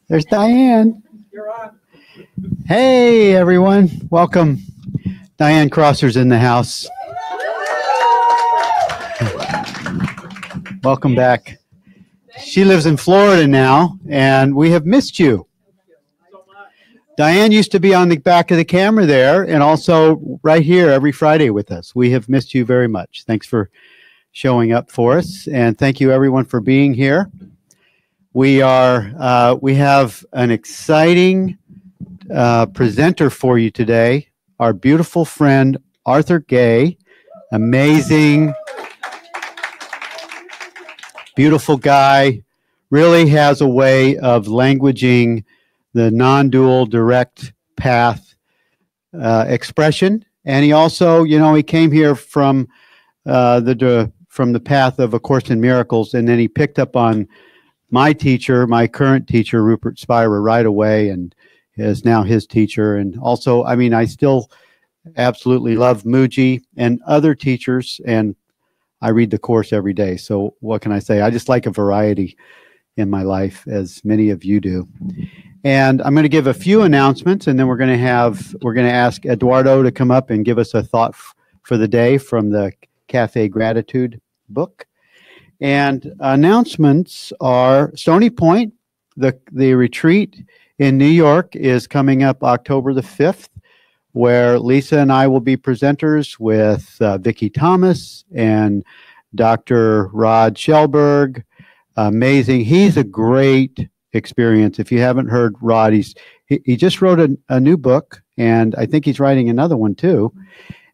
There's Diane. You're on. Hey, everyone. Welcome. Diane Crosser's in the house. Welcome back. She lives in Florida now, and we have missed you. Diane used to be on the back of the camera there and also right here every Friday with us. We have missed you very much. Thanks for showing up for us, and thank you everyone for being here. We have an exciting presenter for you today. Our beautiful friend Arthur Gay, amazing, beautiful guy, really has a way of languaging the non-dual direct path expression. And he also, he came here from the path of A Course in Miracles, and then he picked up on my teacher, my current teacher, Rupert Spira, right away, and is now his teacher. And also, I still absolutely love Muji and other teachers, and I read the Course every day. So what can I say? I just like a variety in my life, as many of you do. And I'm going to give a few announcements, and then we're going to ask Eduardo to come up and give us a thought for the day from the Cafe Gratitude book. And announcements are Stony Point, the retreat in New York is coming up October the 5th, where Lisa and I will be presenters with Vicki Thomas and Dr. Rod Schellberg. Amazing. He's a great experience. If you haven't heard Rod, he just wrote a new book, and I think he's writing another one too.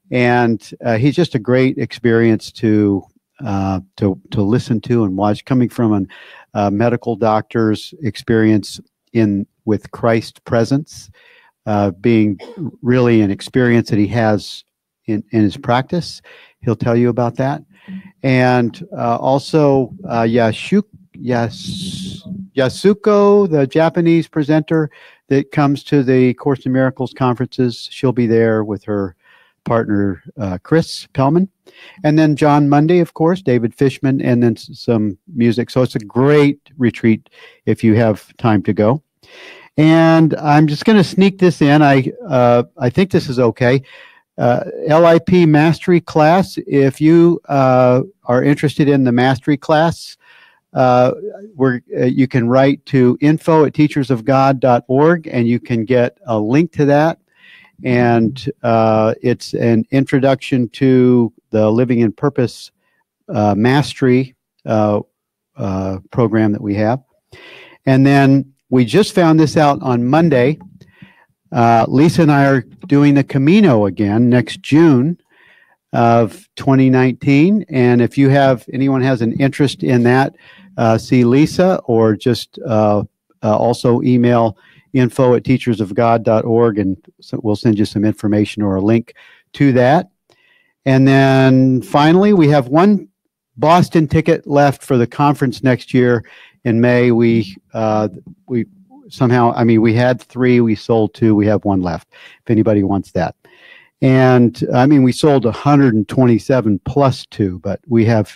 And he's just a great experience to listen to and watch, coming from a medical doctor's experience with Christ presence, being really an experience that he has in his practice. He'll tell you about that. And also Yasuko, the Japanese presenter that comes to the Course in Miracles conferences, she'll be there with her partner, Chris Pellman. And then John Monday, of course, David Fishman, and then some music. So it's a great retreat if you have time to go. And I'm just going to sneak this in. I think this is okay. LIP Mastery Class. If you are interested in the Mastery Class, you can write to info@teachersofgod.org, and you can get a link to that. And it's an introduction to the Living in Purpose Mastery program that we have. And then we just found this out on Monday. Lisa and I are doing the Camino again next June of 2019. And if anyone has an interest in that, see Lisa, or just also email info@teachersofgod.org, and we'll send you some information or a link to that. And then finally, we have one Boston ticket left for the conference next year in May. We somehow, we had 3, we sold 2, we have 1 left, if anybody wants that. And we sold 127 plus 2, but we got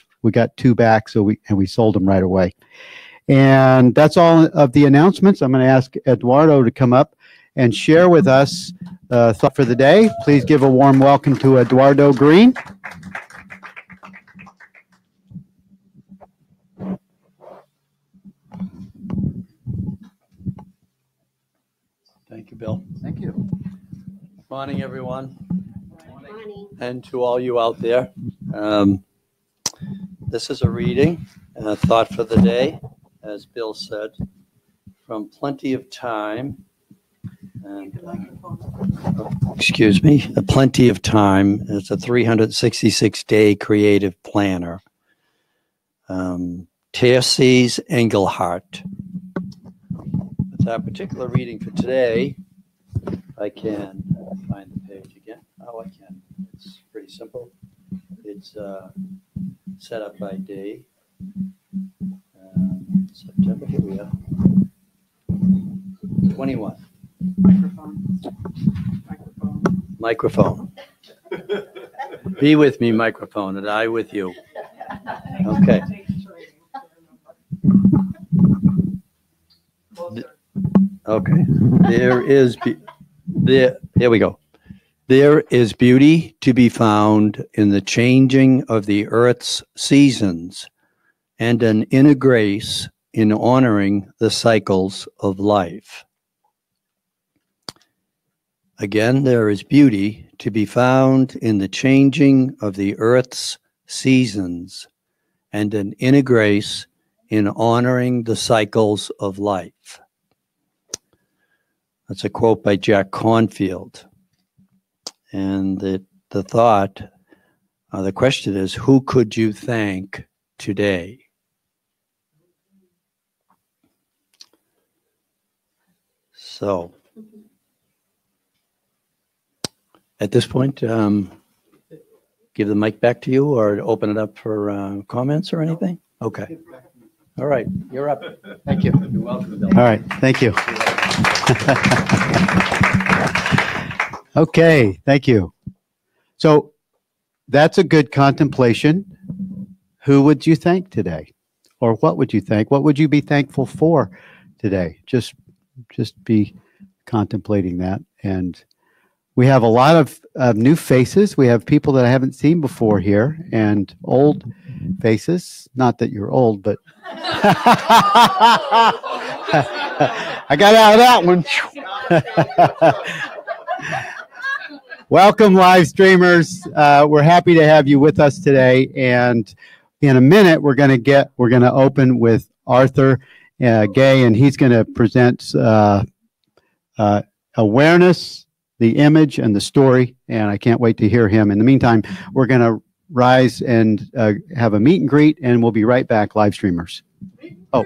2 back, so we sold them right away. And that's all of the announcements. I'm going to ask Eduardo to come up and share with us thought for the day. Please give a warm welcome to Eduardo Green. Thank you, Bill. Thank you. Good morning, everyone. Good morning. And to all you out there. This is a reading and a thought for the day, as Bill said, from Plenty of Time. And, excuse me, A Plenty of Time. It's a 366-day creative planner. Terces Engelhardt. With our particular reading for today, I can find the page again. Oh, I can. It's pretty simple. It's set up by day. September, here we are. 21. Microphone. Be with me, microphone, and I with you. Okay. Okay. Here we go. There is beauty to be found in the changing of the earth's seasons and an inner grace in honoring the cycles of life. Again, there is beauty to be found in the changing of the earth's seasons and an inner grace in honoring the cycles of life. That's a quote by Jack Cornfield. And the thought, the question is, who could you thank today? So, at this point, give the mic back to you or open it up for comments or anything? Okay. All right, you're up. Thank you. You're welcome, Bill. All right, thank you. Okay, thank you. So that's a good contemplation. Who would you thank today? Or what would you thank? What would you be thankful for today? Just be contemplating that. And we have a lot of new faces. We have people that I haven't seen before here and old faces. Not that you're old, but I got out of that one. Welcome, live streamers. We're happy to have you with us today. And in a minute, we're going to open with Arthur Gay, and he's going to present awareness, the image, and the story. And I can't wait to hear him. In the meantime, we're going to rise and have a meet and greet, and we'll be right back, live streamers. Oh.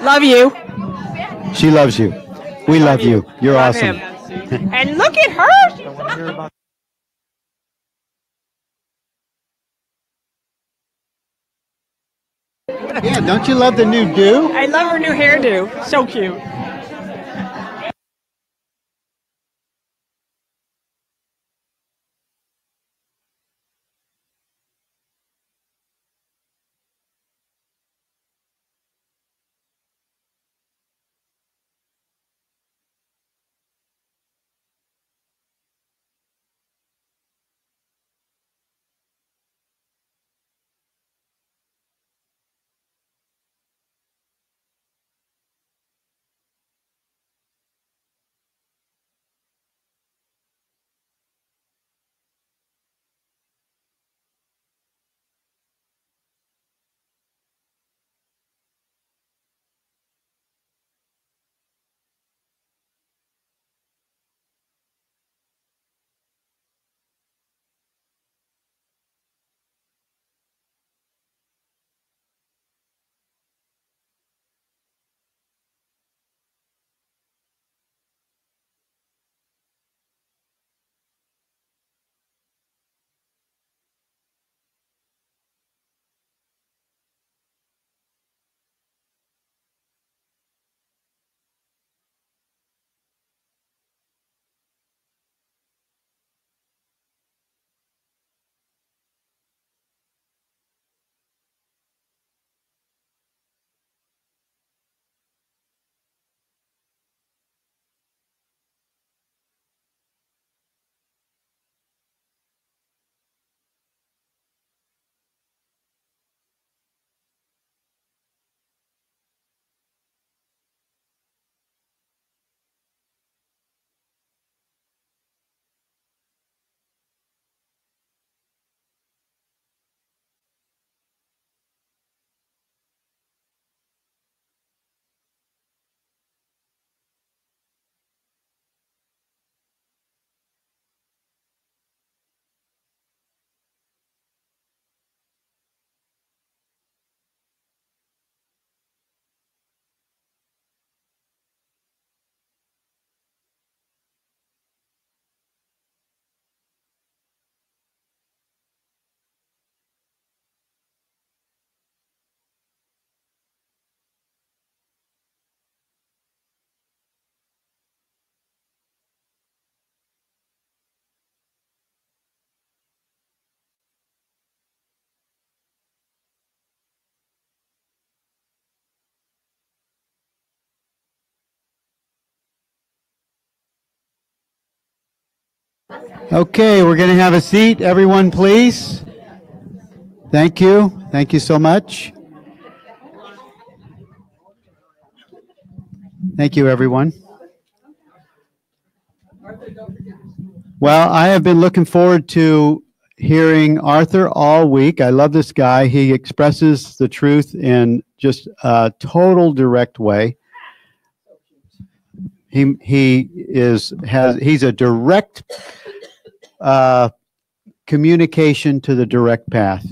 Love you. She loves you. We love you. You're Love awesome. him. And look at her. Yeah, don't you love the new do? I love her new hairdo. So cute. Okay, we're going to have a seat. Everyone, please. Thank you. Thank you so much. Thank you, everyone. Well, I have been looking forward to hearing Arthur all week. I love this guy. He expresses the truth in just a total direct way. He's a direct communication to the direct path.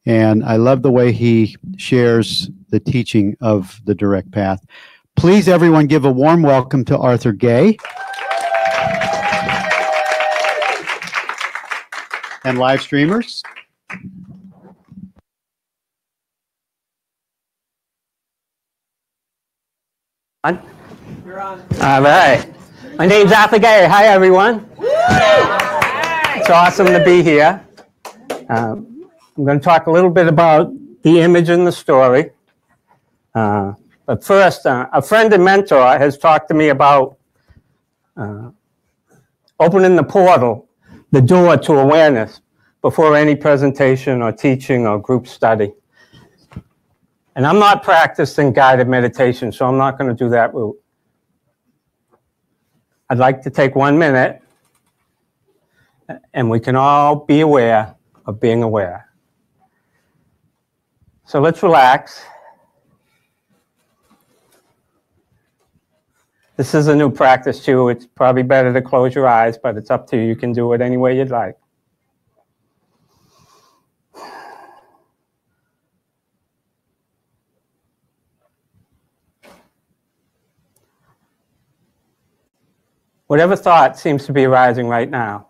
And I love the way he shares the teaching of the direct path. Please, everyone, give a warm welcome to Arthur Gay. And live streamers. All right. My name's Arthur Gay. Hi, everyone. It's awesome to be here. I'm going to talk a little bit about the image in the story. But first, a friend and mentor has talked to me about opening the portal, the door to awareness, before any presentation or teaching or group study. And I'm not practicing guided meditation, so I'm not going to do that route. I'd like to take 1 minute, and we can all be aware of being aware. So let's relax. This is a new practice, too. It's probably better to close your eyes, but it's up to you. You can do it any way you'd like. Whatever thought seems to be arising right now,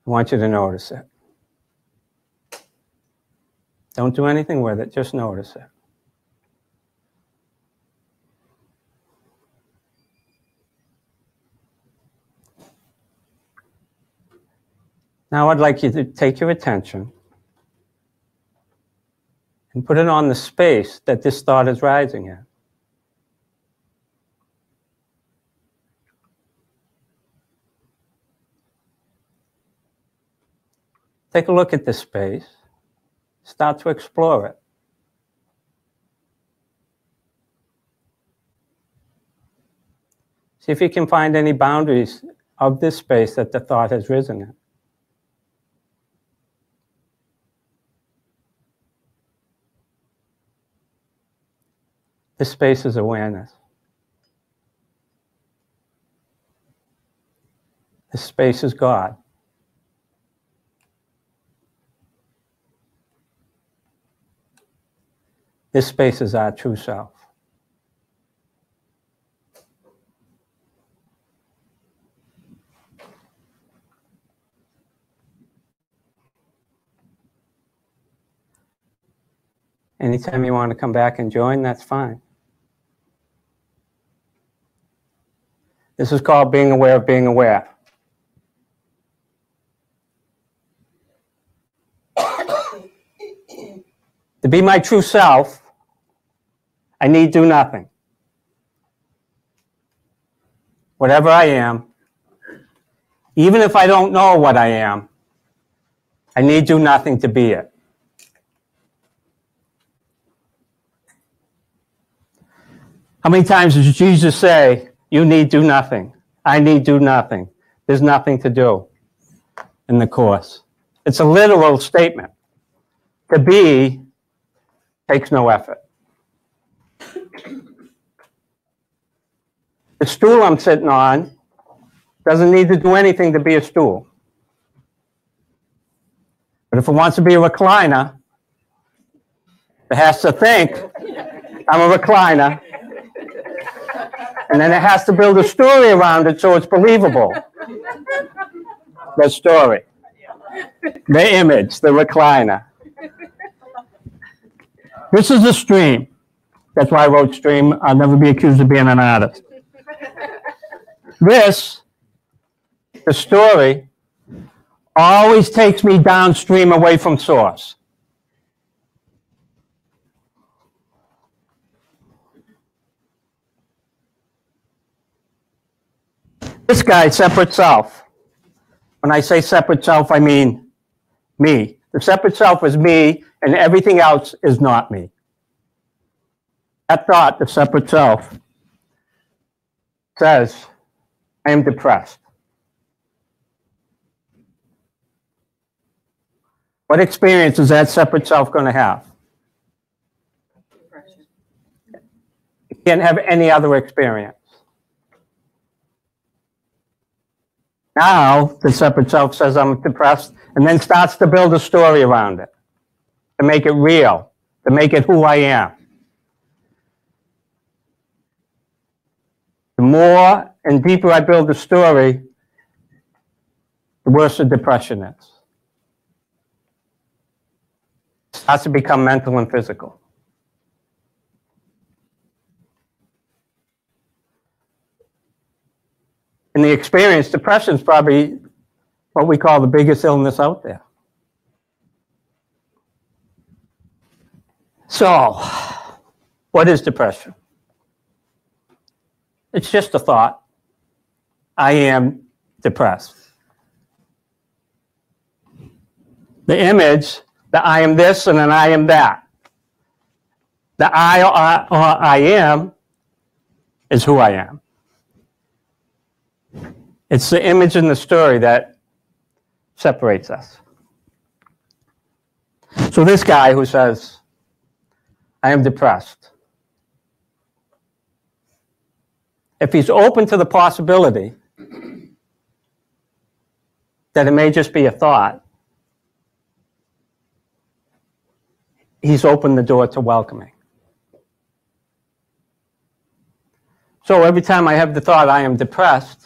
I want you to notice it. Don't do anything with it, just notice it. Now I'd like you to take your attention and put it on the space that this thought is rising in. Take a look at this space. Start to explore it. See if you can find any boundaries of this space that the thought has risen in. This space is awareness. This space is God. This space is our true self. Anytime you want to come back and join, that's fine. This is called being aware of being aware. To be my true self, I need do nothing. Whatever I am, even if I don't know what I am, I need do nothing to be it. How many times does Jesus say, you need do nothing? I need do nothing. There's nothing to do in the Course. It's a literal statement. To be takes no effort. The stool I'm sitting on doesn't need to do anything to be a stool. But if it wants to be a recliner, it has to think, I'm a recliner. And then it has to build a story around it so it's believable. The story. The image, the recliner. This is a stream. That's why I wrote stream. I'll never be accused of being an artist. This, the story, always takes me downstream away from source. This guy, separate self. When I say separate self, I mean me. The separate self is me, and everything else is not me. That thought, the separate self, says, I am depressed. What experience is that separate self going to have? Depression. It can't have any other experience. Now, the separate self says, I'm depressed, and then starts to build a story around it, to make it real, to make it who I am. The more and deeper I build the story, the worse the depression is. It starts to become mental and physical. In the experience, depression is probably what we call the biggest illness out there. So, what is depression? It's just a thought. I am depressed. The image that I am this and then I am that. The I am is who I am. It's the image in the story that separates us. So this guy who says, I am depressed, if he's open to the possibility that it may just be a thought, he's opened the door to welcoming. So every time I have the thought I am depressed,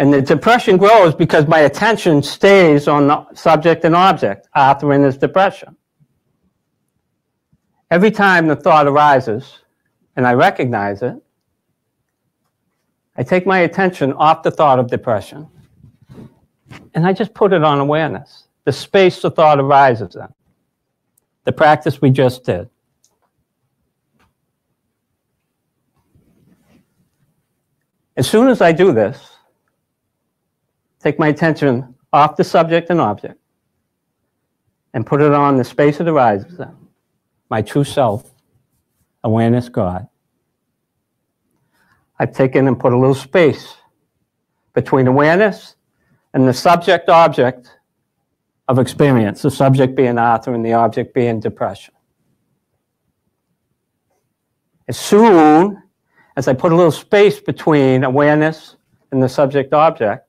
and the depression grows because my attention stays on the subject and object, Arthur and his depression. Every time the thought arises, and I recognize it, I take my attention off the thought of depression, and I just put it on awareness, the space the thought arises in, the practice we just did. As soon as I do this, take my attention off the subject and object and put it on the space it arises in, my true self, awareness, God. I've taken and put a little space between awareness and the subject-object of experience, the subject being Arthur and the object being depression. As soon as I put a little space between awareness and the subject-object,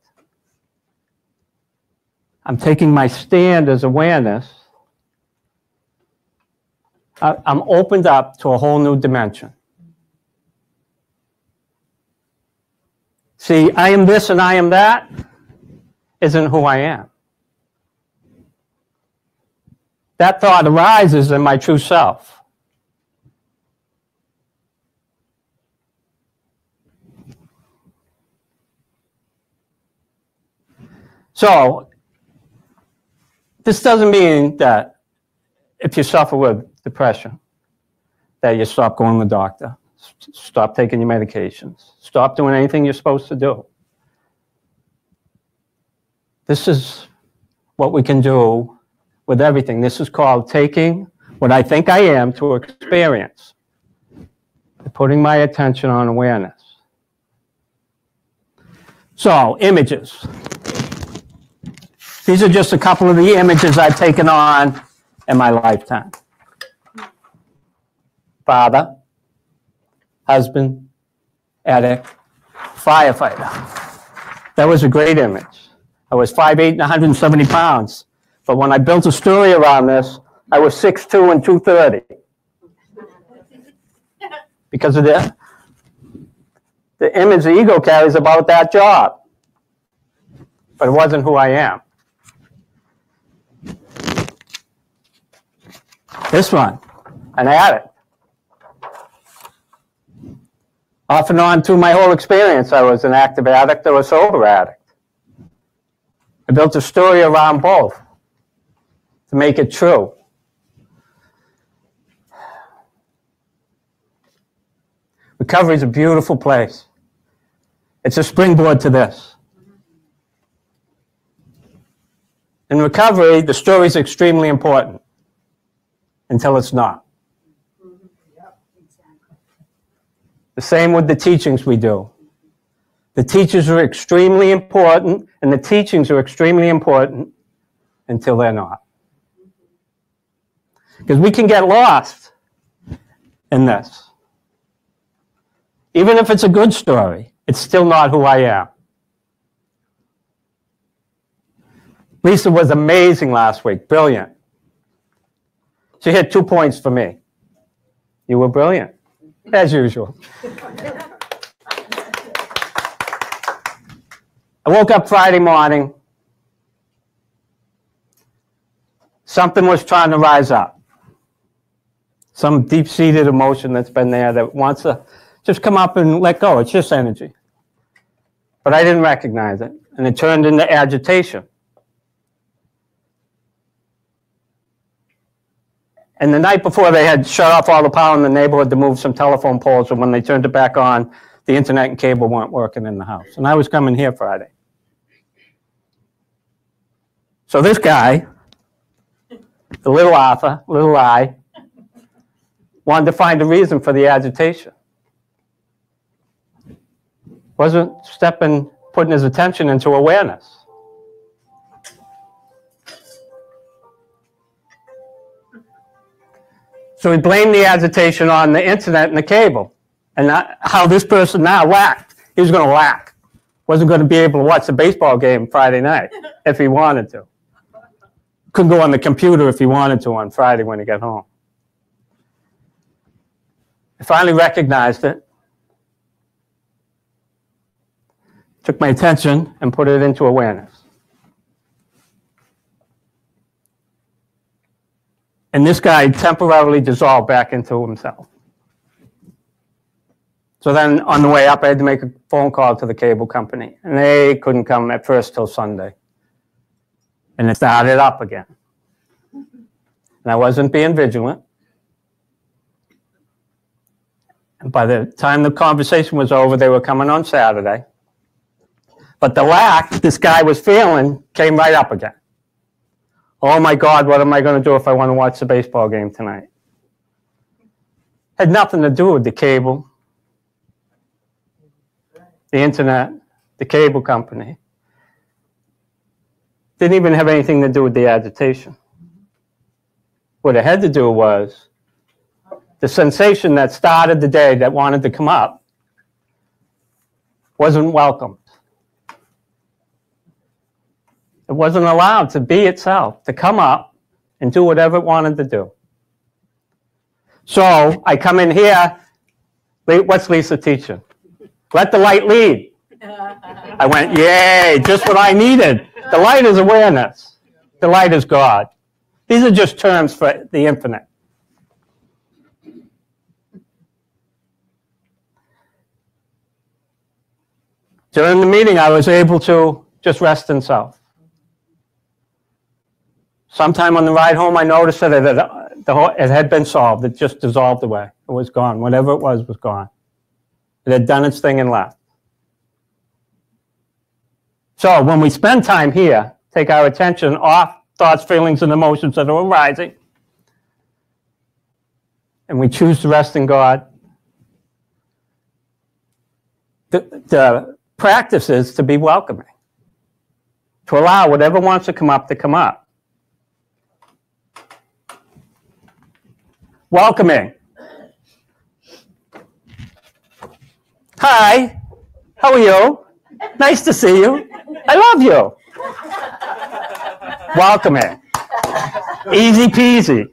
I'm taking my stand as awareness. I'm opened up to a whole new dimension. See, I am this and I am that isn't who I am. That thought arises in my true self. So, this doesn't mean that if you suffer with depression, that you stop going to the doctor, stop taking your medications, stop doing anything you're supposed to do. This is what we can do with everything. This is called taking what I think I am to experience, putting my attention on awareness. So, images. These are just a couple of the images I've taken on in my lifetime. Father, husband, addict, firefighter. That was a great image. I was 5'8" and 170 pounds. But when I built a story around this, I was 6'2" and 230. Because of the image the ego carries about that job. But it wasn't who I am. This one, an addict. Off and on through my whole experience, I was an active addict or a sober addict. I built a story around both to make it true. Recovery is a beautiful place. It's a springboard to this. In recovery, the story is extremely important until it's not. The same with the teachings we do. The teachers are extremely important, and the teachings are extremely important until they're not. Because we can get lost in this. Even if it's a good story, it's still not who I am. Lisa was amazing last week, brilliant. She hit 2 points for me. You were brilliant, as usual. I woke up Friday morning. Something was trying to rise up. Some deep-seated emotion that's been there that wants to just come up and let go. It's just energy. But I didn't recognize it, and it turned into agitation. And the night before, they had shut off all the power in the neighborhood to move some telephone poles, and when they turned it back on, the internet and cable weren't working in the house. And I was coming here Friday. So this guy, the little Arthur, little I, wanted to find a reason for the agitation. Wasn't putting his attention into awareness. So he blamed the agitation on the internet and the cable, and how this person now lacked. He was going to lack. Wasn't going to be able to watch the baseball game Friday night if he wanted to. Couldn't go on the computer if he wanted to on Friday when he got home. I finally recognized it, took my attention and put it into awareness. And this guy temporarily dissolved back into himself. So then on the way up, I had to make a phone call to the cable company. And they couldn't come at first till Sunday. And it started up again. And I wasn't being vigilant. And by the time the conversation was over, they were coming on Saturday. But the lack this guy was feeling came right up again. Oh my God, what am I going to do if I want to watch the baseball game tonight? Had nothing to do with the cable, the internet, the cable company. Didn't even have anything to do with the agitation. What it had to do was the sensation that started the day that wanted to come up wasn't welcomed. It wasn't allowed to be itself, to come up and do whatever it wanted to do. So I come in here, what's Lisa teaching? Let the light lead. I went, yay, just what I needed. The light is awareness. The light is God. These are just terms for the infinite. During the meeting, I was able to just rest in self. Sometime on the ride home, I noticed that it had been solved. It just dissolved away. It was gone. Whatever it was gone. It had done its thing and left. So when we spend time here, take our attention off thoughts, feelings, and emotions that are arising, and we choose to rest in God, the practice is to be welcoming, to allow whatever wants to come up to come up. Welcoming. Hi, how are you? Nice to see you. I love you. Welcoming. Easy peasy.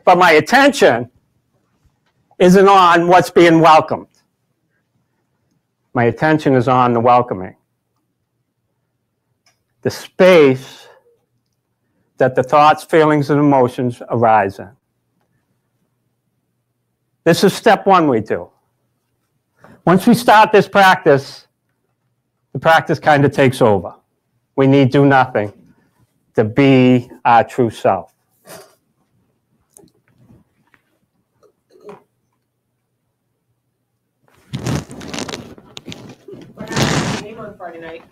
But my attention isn't on what's being welcomed. My attention is on the welcoming. The space that the thoughts, feelings, and emotions arise in. This is step one we do. Once we start this practice, the practice kind of takes over. We need do nothing to be our true self. game on Friday night?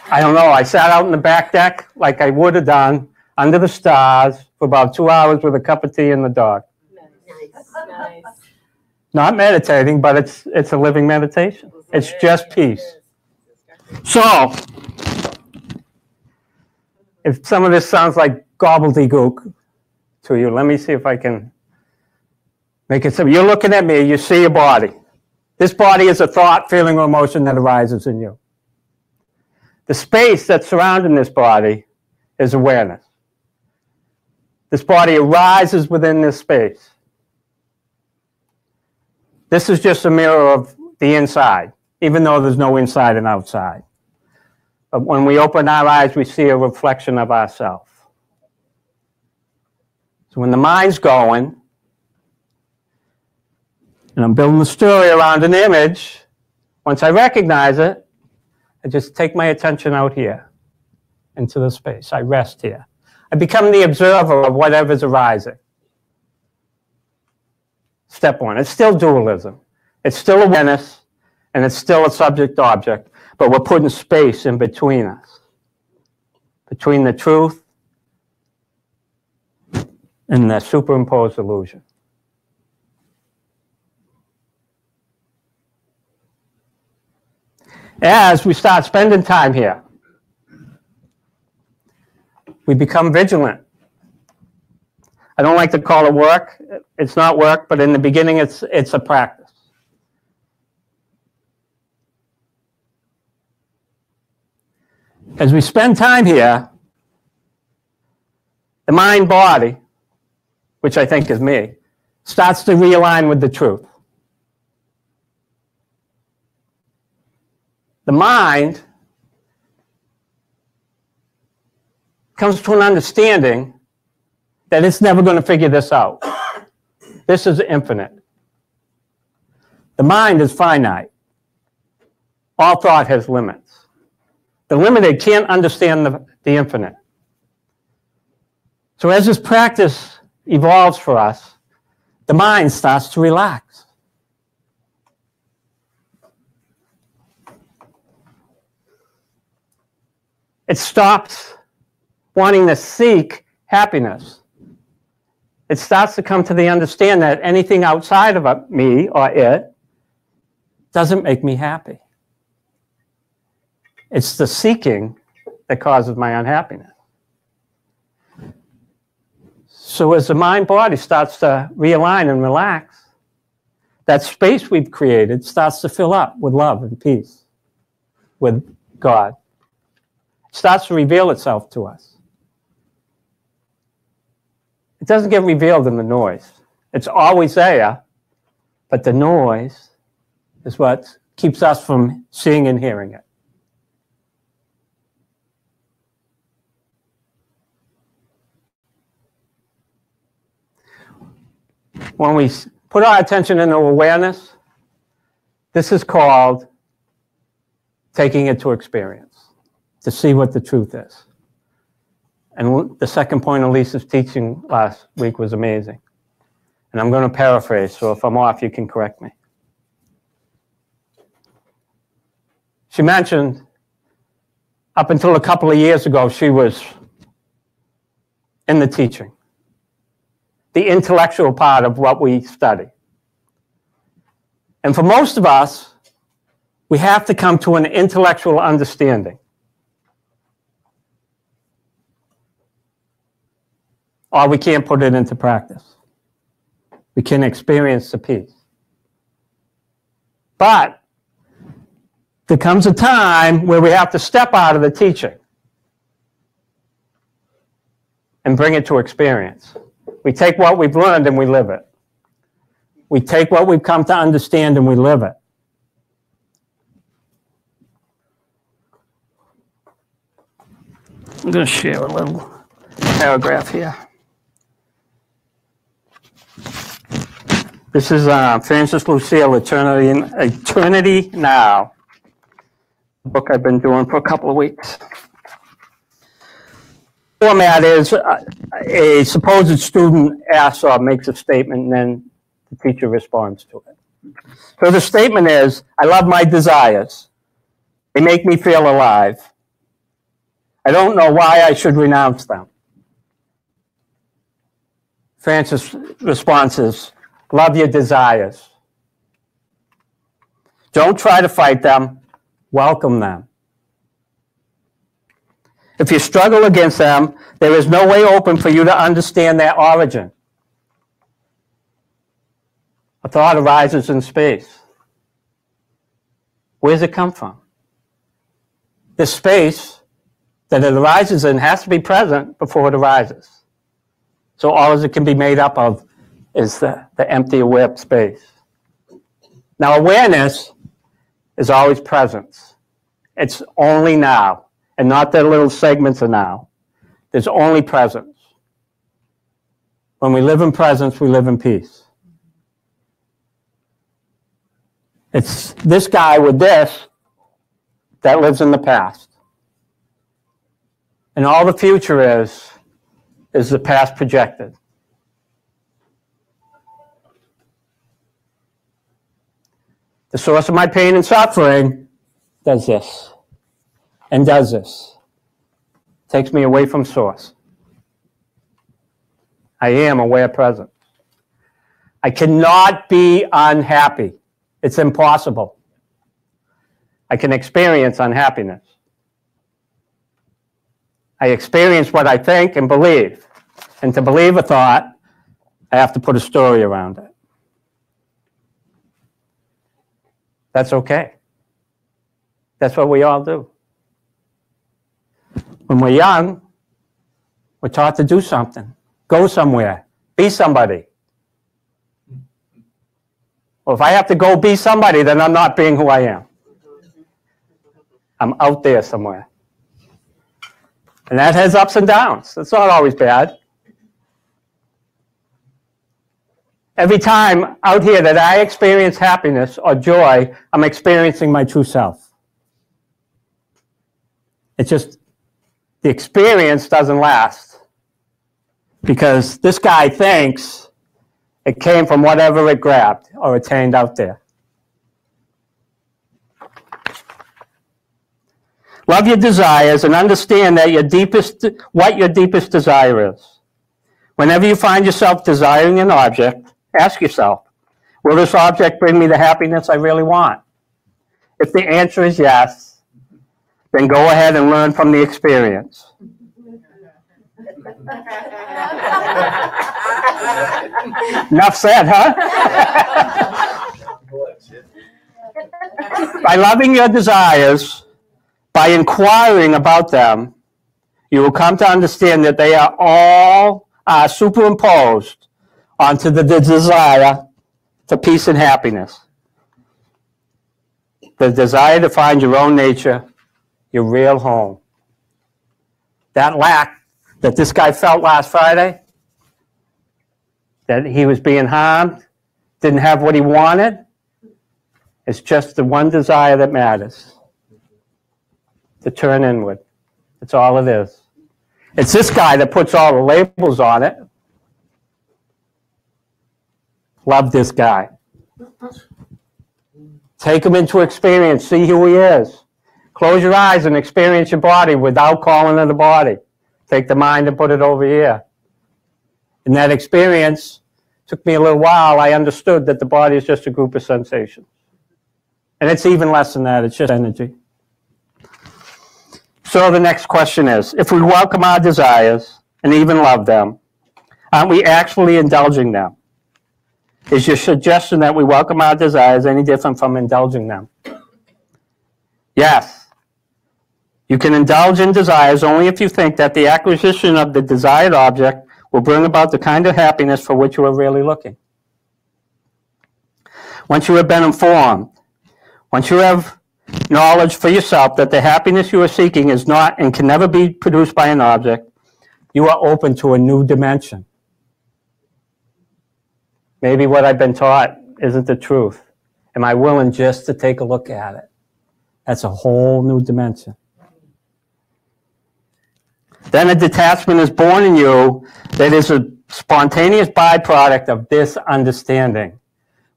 I don't know. I sat out in the back deck like I would have done under the stars for about 2 hours with a cup of tea and the dog. Nice. Not meditating, but it's a living meditation. It's just peace. So, if some of this sounds like gobbledygook to you, let me see if I can make it simple. You're looking at me, you see a body. This body is a thought, feeling, or emotion that arises in you. The space that's surrounding this body is awareness. This body arises within this space. This is just a mirror of the inside, even though there's no inside and outside. But when we open our eyes, we see a reflection of ourselves. So when the mind's going, and I'm building a story around an image, once I recognize it, I just take my attention out here into the space. I rest here. I become the observer of whatever's arising. Step one. It's still dualism. It's still awareness, and it's still a subject-object, but we're putting space in between us, between the truth and the superimposed illusion. As we start spending time here, we become vigilant. I don't like to call it work. It's not work, but in the beginning, it's a practice. As we spend time here, the mind-body, which I think is me, starts to realign with the truth. The mind comes to an understanding that it's never going to figure this out. This is infinite. The mind is finite. All thought has limits. The limited can't understand the infinite. So as this practice evolves for us, the mind starts to relax. It stops wanting to seek happiness. It starts to come to the understand that anything outside of me or it doesn't make me happy. It's the seeking that causes my unhappiness. So as the mind-body starts to realign and relax, that space we've created starts to fill up with love and peace, with God. It starts to reveal itself to us. It doesn't get revealed in the noise. It's always there, but the noise is what keeps us from seeing and hearing it. When we put our attention into awareness, this is called taking it to experience, to see what the truth is. And the second point of Lisa's teaching last week was amazing. And I'm going to paraphrase, so if I'm off, you can correct me. She mentioned up until a couple of years ago, she was in the teaching, the intellectual part of what we study. And for most of us, we have to come to an intellectual understanding. Or we can't put it into practice. We can experience the peace. But there comes a time where we have to step out of the teaching and bring it to experience. We take what we've learned and we live it. We take what we've come to understand and we live it. I'm going to share a little paragraph here. This is Francis Lucille, Eternity Now, a book I've been doing for a couple of weeks. The format is a supposed student asks or makes a statement, and then the teacher responds to it. So the statement is, I love my desires. They make me feel alive. I don't know why I should renounce them. Francis' response is, love your desires. Don't try to fight them. Welcome them. If you struggle against them, there is no way open for you to understand their origin. A thought arises in space. Where does it come from? The space that it arises in has to be present before it arises. So all it can be made up of is the empty aware space. Now awareness is always presence. It's only now, and not the little segments of now. There's only presence. When we live in presence, we live in peace. It's this guy with this that lives in the past. And all the future is the past projected. The source of my pain and suffering does this and does this. Takes me away from source. I am aware present. I cannot be unhappy. It's impossible. I can experience unhappiness. I experience what I think and believe. And to believe a thought, I have to put a story around it. That's okay. That's what we all do. When we're young, we're taught to do something, go somewhere, be somebody. Well, if I have to go be somebody, then I'm not being who I am. I'm out there somewhere. And that has ups and downs. It's not always bad. Every time out here that I experience happiness or joy, I'm experiencing my true self. It's just the experience doesn't last because this guy thinks it came from whatever it grabbed or attained out there. Love your desires and understand that what your deepest desire is. Whenever you find yourself desiring an object, ask yourself, will this object bring me the happiness I really want? If the answer is yes, then go ahead and learn from the experience. Enough said, huh? By loving your desires, by inquiring about them, you will come to understand that they are all superimposed onto the desire for peace and happiness. The desire to find your own nature, your real home. That lack that this guy felt last Friday, that he was being harmed, didn't have what he wanted, it's just the one desire that matters. To turn inward. That's all it is. It's this guy that puts all the labels on it. Love this guy. Take him into experience. See who he is. Close your eyes and experience your body without calling it a body. Take the mind and put it over here. In that experience, took me a little while, I understood that the body is just a group of sensations. And it's even less than that. It's just energy. So the next question is, if we welcome our desires and even love them, aren't we actually indulging them? Is your suggestion that we welcome our desires any different from indulging them? Yes. You can indulge in desires only if you think that the acquisition of the desired object will bring about the kind of happiness for which you are really looking. Once you have been informed, once you have knowledge for yourself that the happiness you are seeking is not and can never be produced by an object, you are open to a new dimension. Maybe what I've been taught isn't the truth. Am I willing just to take a look at it? That's a whole new dimension. Then a detachment is born in you that is a spontaneous byproduct of this understanding.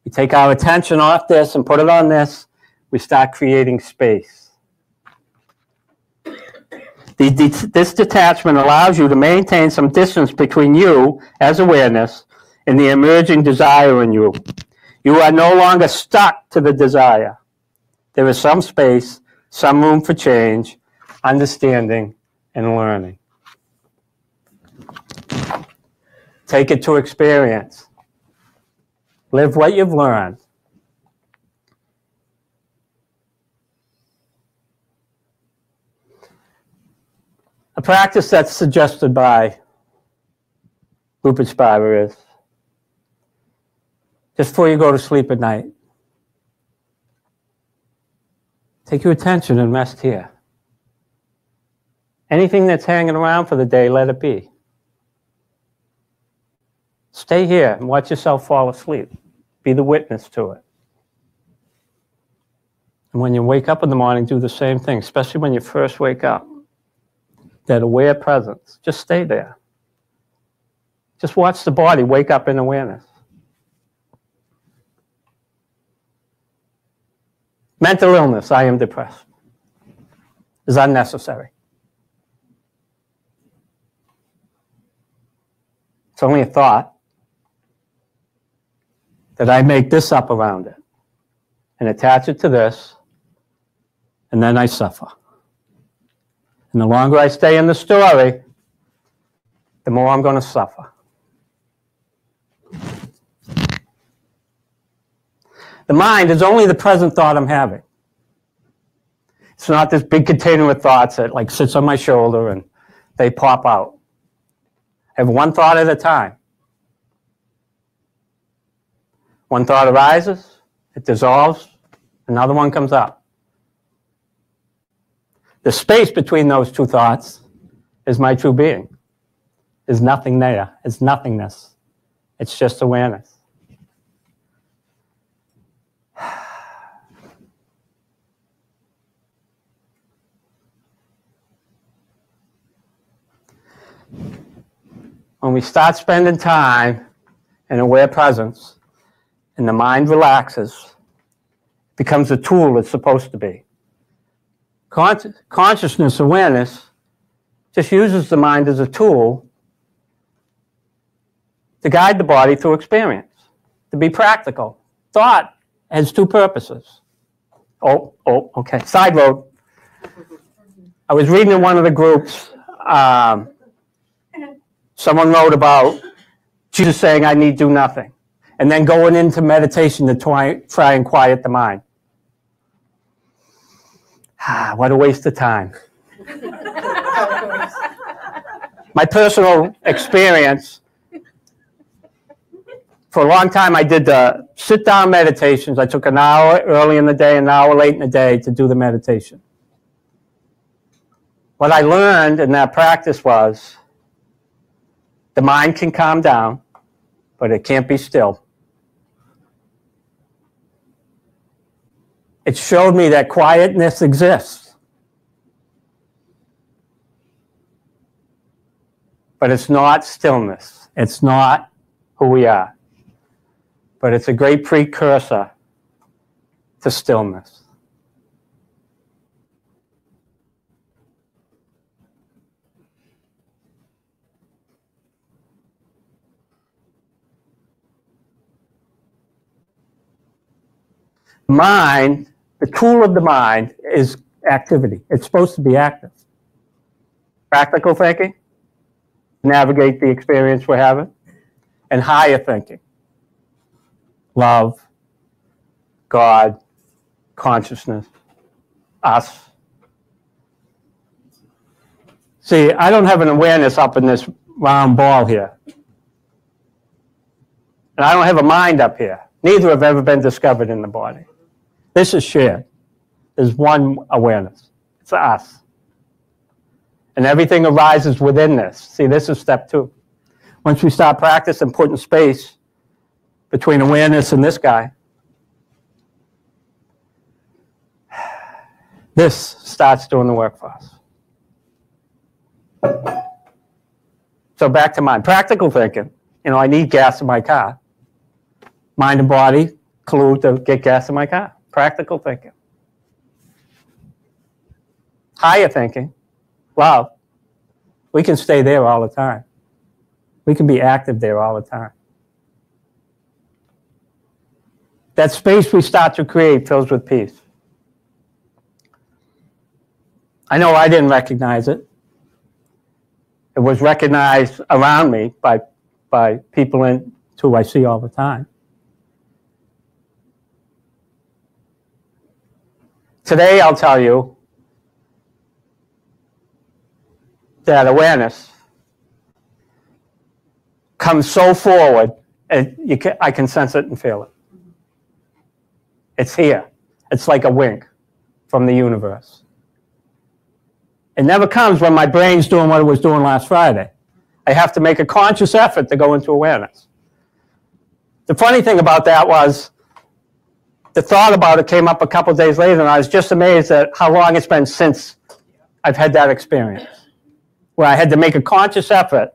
We take our attention off this and put it on this. We start creating space. This detachment allows you to maintain some distance between you as awareness and the emerging desire in you. You are no longer stuck to the desire. There is some space, some room for change, understanding, and learning. Take it to experience. Live what you've learned. A practice that's suggested by Rupert Spivey is, just before you go to sleep at night, take your attention and rest here. Anything that's hanging around for the day, let it be. Stay here and watch yourself fall asleep. Be the witness to it. And when you wake up in the morning, do the same thing, especially when you first wake up. That aware presence. Just stay there. Just watch the body wake up in awareness. Mental illness, I am depressed, is unnecessary. It's only a thought that I make this up around it and attach it to this, and then I suffer. And the longer I stay in the story, the more I'm going to suffer. The mind is only the present thought I'm having. It's not this big container of thoughts that like sits on my shoulder and they pop out. I have one thought at a time. One thought arises, it dissolves, another one comes up. The space between those two thoughts is my true being. There's nothing there. It's nothingness. It's just awareness. When we start spending time in aware presence and the mind relaxes, it becomes a tool it's supposed to be. Consciousness, awareness, just uses the mind as a tool to guide the body through experience, to be practical. Thought has two purposes. Okay, side road. I was reading in one of the groups, someone wrote about Jesus saying, I need do nothing, and then going into meditation to try and quiet the mind. What a waste of time. My personal experience, for a long time I did the sit-down meditations. I took an hour early in the day, an hour late in the day to do the meditation. What I learned in that practice was the mind can calm down, but it can't be still. It showed me that quietness exists. But it's not stillness. It's not who we are. But it's a great precursor to stillness. Mind, the tool of the mind is activity. It's supposed to be active. Practical thinking, navigate the experience we're having, and higher thinking. Love, God, consciousness, us. See, I don't have an awareness up in this round ball here. And I don't have a mind up here. Neither have ever been discovered in the body. This is shared. There's one awareness. It's us. And everything arises within this. See, this is step 2. Once we start practicing putting space between awareness and this guy, this starts doing the work for us. So back to mind. Practical thinking. I need gas in my car. Mind and body collude to get gas in my car. Practical thinking. Higher thinking. love, we can stay there all the time. We can be active there all the time. That space we start to create fills with peace. I know I didn't recognize it. It was recognized around me by people who I see all the time. Today, I'll tell you that awareness comes so forward, and I can sense it and feel it. It's here. It's like a wink from the universe. It never comes when my brain's doing what it was doing last Friday. I have to make a conscious effort to go into awareness. The funny thing about that was the thought about it came up a couple days later, and I was just amazed at how long it's been since I've had that experience, where I had to make a conscious effort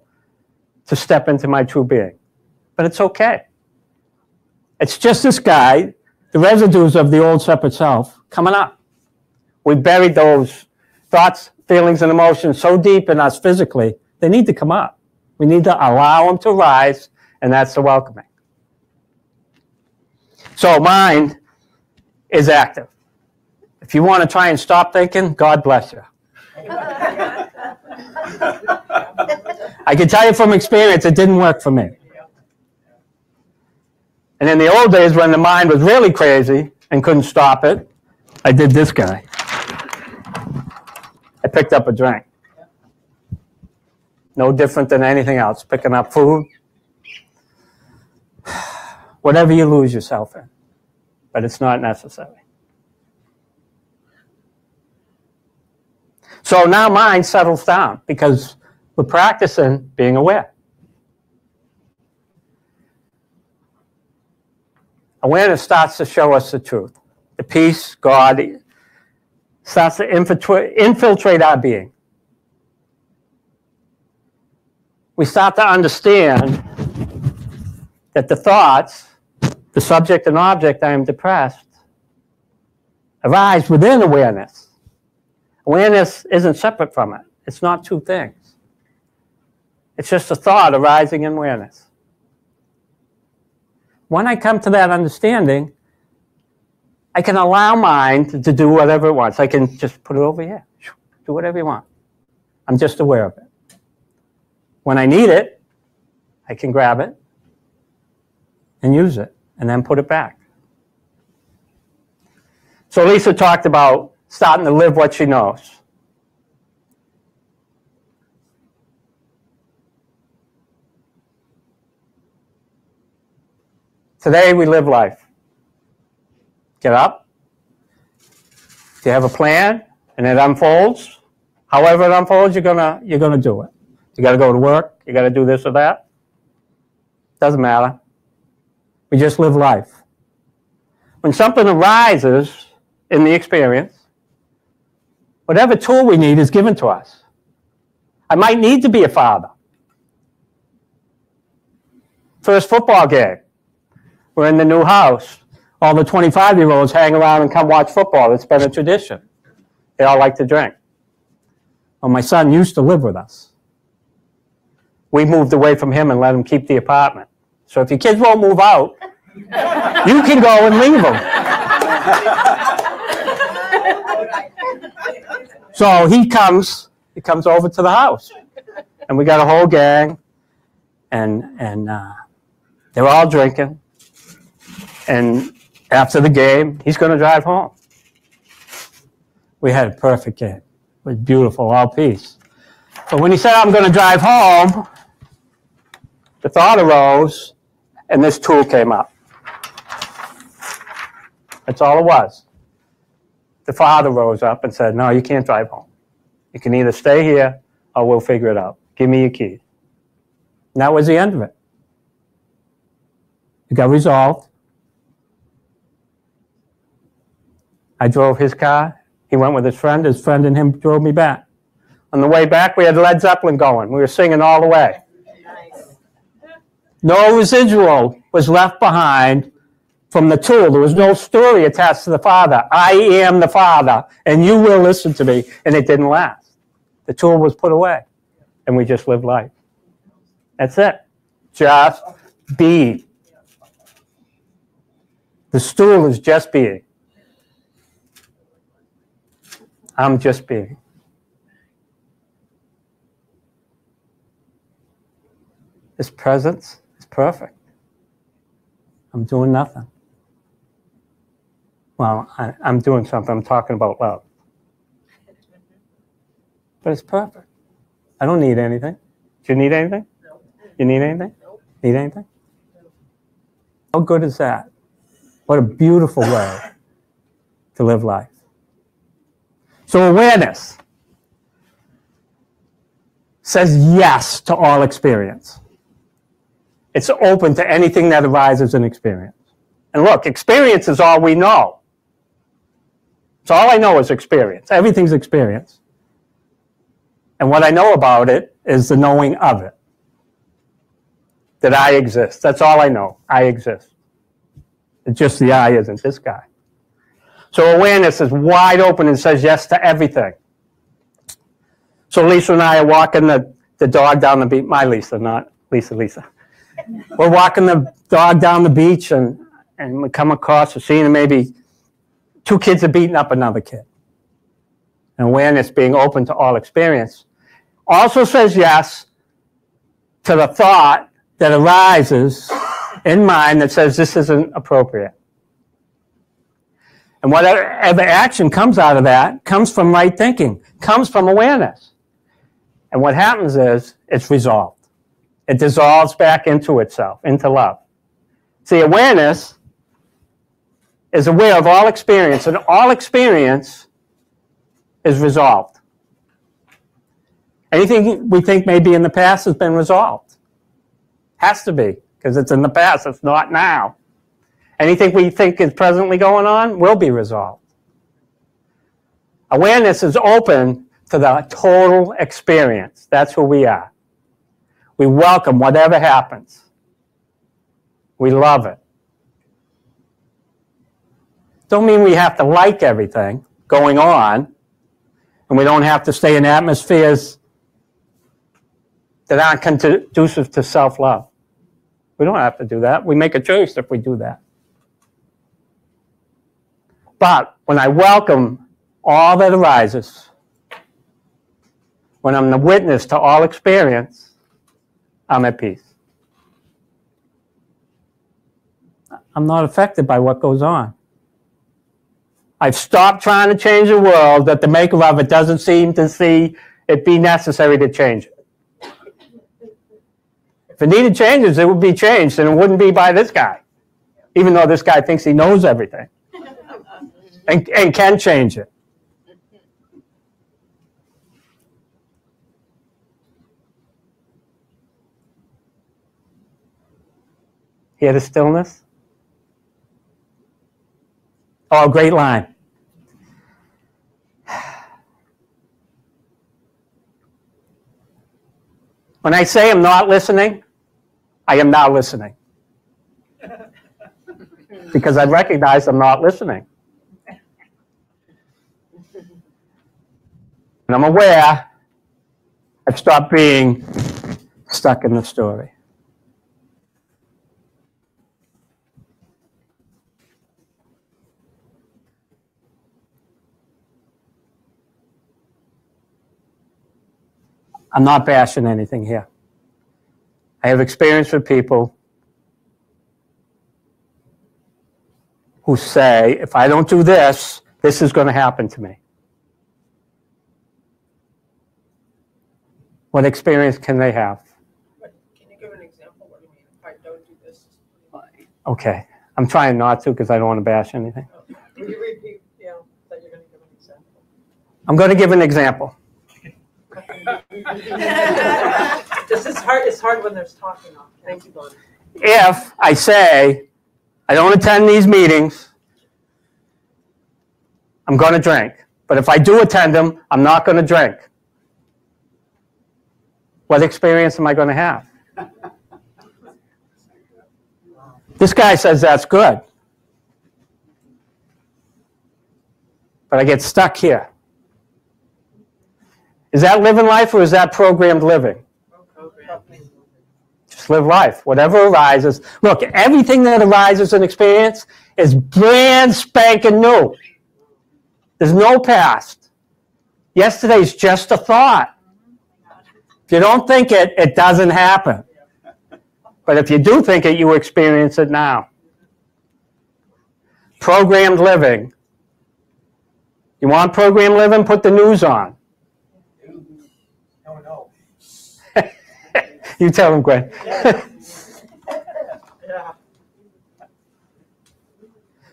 to step into my true being. But it's okay. It's just this guy, the residues of the old separate self, coming up. We buried those thoughts, feelings, and emotions so deep in us physically, they need to come up. We need to allow them to rise, and that's the welcoming. So mind is active. If you want to try and stop thinking, God bless you. I can tell you from experience, it didn't work for me. And in the old days, when the mind was really crazy and couldn't stop it, I did this guy. I picked up a drink. No different than anything else, picking up food. Whatever you lose yourself in. But it's not necessary. So now mind settles down because we're practicing being aware. Awareness starts to show us the truth. The peace, God, starts to infiltrate our being. We start to understand that the thoughts, the subject and object, I am depressed, arise within awareness. Awareness isn't separate from it. It's not two things. It's just a thought arising in awareness. When I come to that understanding, I can allow mind to do whatever it wants. I can just put it over here. Do whatever you want. I'm just aware of it. When I need it, I can grab it and use it, and then put it back. So Lisa talked about starting to live what she knows. Today we live life. Get up. If you have a plan and it unfolds, however it unfolds, you're gonna do it. You gotta go to work, you gotta do this or that. Doesn't matter. We just live life. When something arises in the experience, whatever tool we need is given to us. I might need to be a father. First football game. We're in the new house. All the 25-year-olds hang around and come watch football. It's been a tradition. They all like to drink. Well, my son used to live with us. We moved away from him and let him keep the apartment. So if your kids won't move out, you can go and leave them. So he comes over to the house, and we got a whole gang, and they're all drinking. And after the game, he's going to drive home. We had a perfect game. It was beautiful, all peace. But when he said, I'm going to drive home, the thought arose, and this tool came up. That's all it was. The father rose up and said, no, you can't drive home. You can either stay here or we'll figure it out. Give me your keys. And that was the end of it. It got resolved. I drove his car. He went with his friend. His friend and him drove me back. On the way back, we had Led Zeppelin going. We were singing all the way. Nice. No residual was left behind from the tool. There was no story attached to the Father. I am the Father, and you will listen to me. And it didn't last. The tool was put away, and we just live life. That's it. Just be. The stool is just being. I'm just being. This presence is perfect. I'm doing nothing. Well, I'm doing something. I'm talking about love. But it's perfect. I don't need anything. Do you need anything? No. You need anything? Nope. Need anything? How good is that? What a beautiful way to live life. So awareness says yes to all experience. It's open to anything that arises in experience. And look, experience is all we know. So all I know is experience. Everything's experience. And what I know about it is the knowing of it. That I exist. That's all I know. I exist. It's just the I isn't this guy. So awareness is wide open and says yes to everything. So Lisa and I are walking the dog down the beach. My Lisa, not Lisa. We're walking the dog down the beach and we come across a scene and maybe two kids are beating up another kid. And awareness, being open to all experience, also says yes to the thought that arises in mind that says this isn't appropriate. And whatever action comes out of that comes from right thinking, comes from awareness. And what happens is it's resolved. It dissolves back into itself, into love. See, awareness is aware of all experience, and all experience is resolved. Anything we think may be in the past has been resolved. Has to be, because it's in the past, it's not now. Anything we think is presently going on will be resolved. Awareness is open to the total experience. That's who we are. We welcome whatever happens. We love it. Don't mean we have to like everything going on, and we don't have to stay in atmospheres that aren't conducive to self-love. We don't have to do that. We make a choice if we do that. But when I welcome all that arises, when I'm the witness to all experience, I'm at peace. I'm not affected by what goes on. I've stopped trying to change the world that the maker of it doesn't seem to see it be necessary to change it. If it needed changes, it would be changed, and it wouldn't be by this guy, even though this guy thinks he knows everything and can change it. Hear the stillness? Oh, great line. When I say I'm not listening, I am now listening. Because I recognize I'm not listening. And I'm aware I've stopped being stuck in the story. I'm not bashing anything here. I have experience with people who say, if I don't do this, this is going to happen to me. What experience can they have? Can you give an example? What do you mean? If I don't do this? Okay. I'm trying not to because I don't want to bash anything. Can you repeat? Yeah, that you're going to give an example. I'm going to give an example. This is hard. It's hard when there's talking on. Thank you, Bonnie. If I say, I don't attend these meetings, I'm going to drink. But if I do attend them, I'm not going to drink. What experience am I going to have? This guy says that's good. But I get stuck here. Is that living life or is that programmed living? Just live life. Whatever arises. Look, everything that arises in experience is brand spanking new. There's no past. Yesterday's just a thought. If you don't think it, it doesn't happen. But if you do think it, you experience it now. Programmed living. You want programmed living? Put the news on. No. You tell them, Gwen.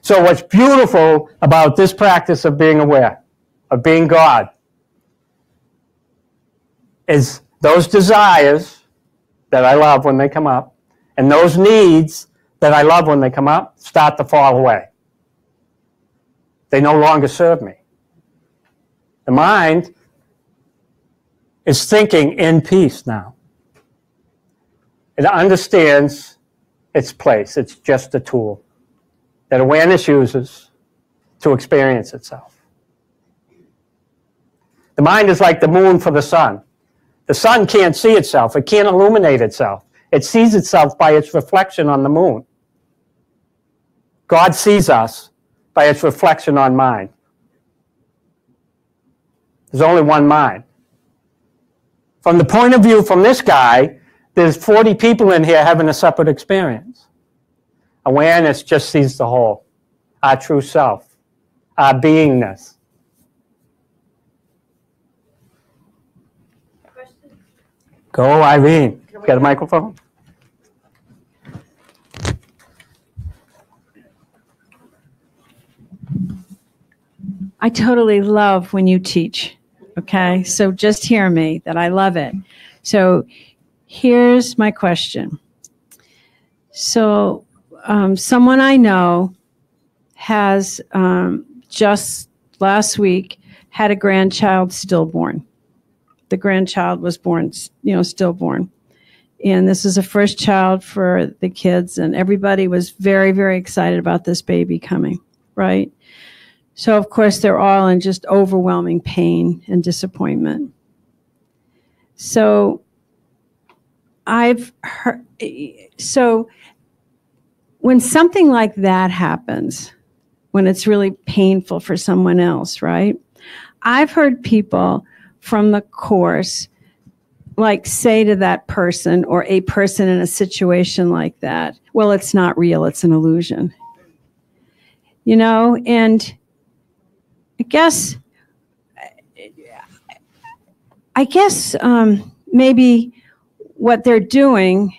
So what's beautiful about this practice of being aware, of being God, is those desires that I love when they come up, and those needs that I love when they come up, start to fall away. They no longer serve me. The mind is thinking in peace now. It understands its place. It's just a tool that awareness uses to experience itself. The mind is like the moon for the sun. The sun can't see itself. It can't illuminate itself. It sees itself by its reflection on the moon. God sees us by its reflection on mind. There's only one mind. From the point of view from this guy, there's 40 people in here having a separate experience. Awareness just sees the whole, our true self, our beingness. Question? Go, Irene. Got a microphone? I totally love when you teach, okay? So just hear me, that I love it. So here's my question. So someone I know has just last week had a grandchild stillborn. The grandchild was born, stillborn. And this is a first child for the kids, and everybody was very, very excited about this baby coming, right? So, of course, they're all in just overwhelming pain and disappointment. So, I've heard, so when something like that happens, when it's really painful for someone else, right? I've heard people from the Course, like, say to that person or a person in a situation like that, well, it's not real, it's an illusion. And I guess maybe what they're doing,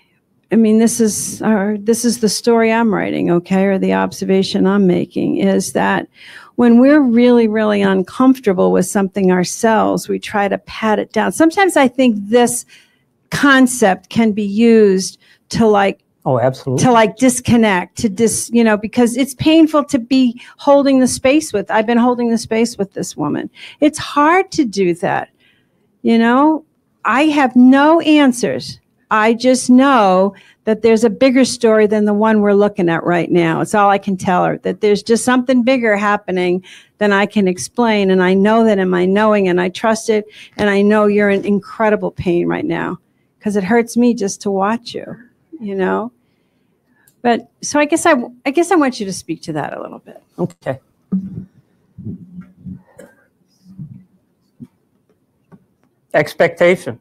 I mean, this is the story I'm writing, okay, or the observation I'm making, is that when we're really, really uncomfortable with something ourselves, we try to pat it down. Sometimes I think this concept can be used to Oh, absolutely. To disconnect, because it's painful to be holding the space with. I've been holding the space with this woman. It's hard to do that. I have no answers. I just know that there's a bigger story than the one we're looking at right now. It's all I can tell her, that there's just something bigger happening than I can explain. And I know that in my knowing, and I trust it. And I know you're in incredible pain right now because it hurts me just to watch you. But so I guess I want you to speak to that a little bit. Okay. Expectation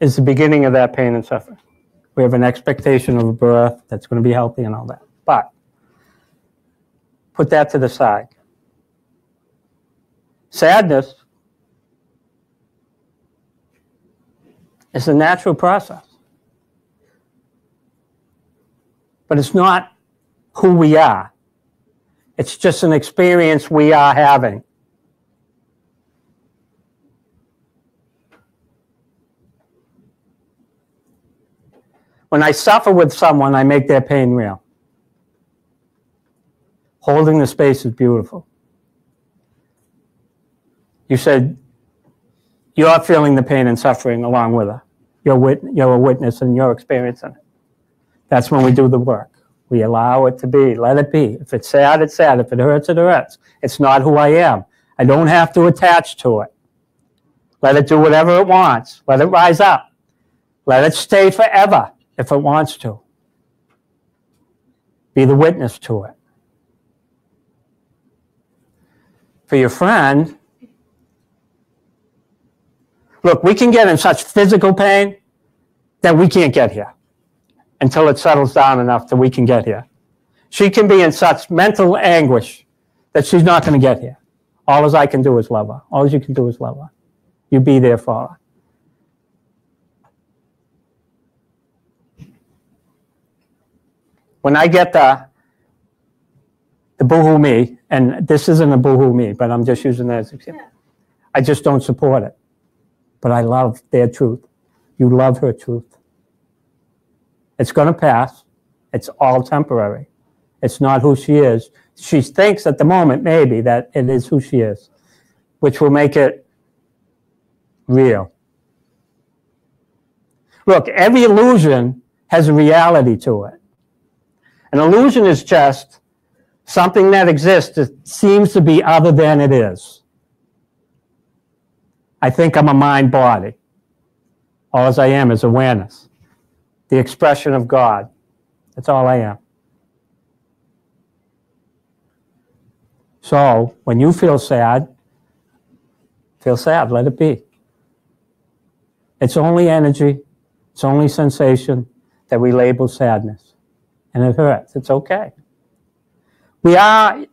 is the beginning of that pain and suffering. We have an expectation of a birth that's going to be healthy and all that. But put that to the side. Sadness is a natural process. But it's not who we are. It's just an experience we are having. When I suffer with someone, I make their pain real. Holding the space is beautiful. You said you're feeling the pain and suffering along with her. You're a witness and you're experiencing it. That's when we do the work. We allow it to be. Let it be. If it's sad, it's sad. If it hurts, it hurts. It's not who I am. I don't have to attach to it. Let it do whatever it wants. Let it rise up. Let it stay forever if it wants to. Be the witness to it. For your friend, look, we can get in such physical pain that we can't get here until it settles down enough that we can get here. She can be in such mental anguish that she's not going to get here. All I can do is love her. All you can do is love her. You be there for her. When I get the boohoo me, and this isn't a boohoo me, but I'm just using that as an example. I just don't support it. But I love their truth. You love her truth. It's going to pass. It's all temporary. It's not who she is. She thinks at the moment, maybe, that it is who she is, which will make it real. Look, every illusion has a reality to it. An illusion is just something that exists that seems to be other than it is. I think I'm a mind body. All I am is awareness, the expression of God. That's all I am. So when you feel sad, let it be. It's only energy, it's only sensation that we label sadness. And it hurts. It's okay. We are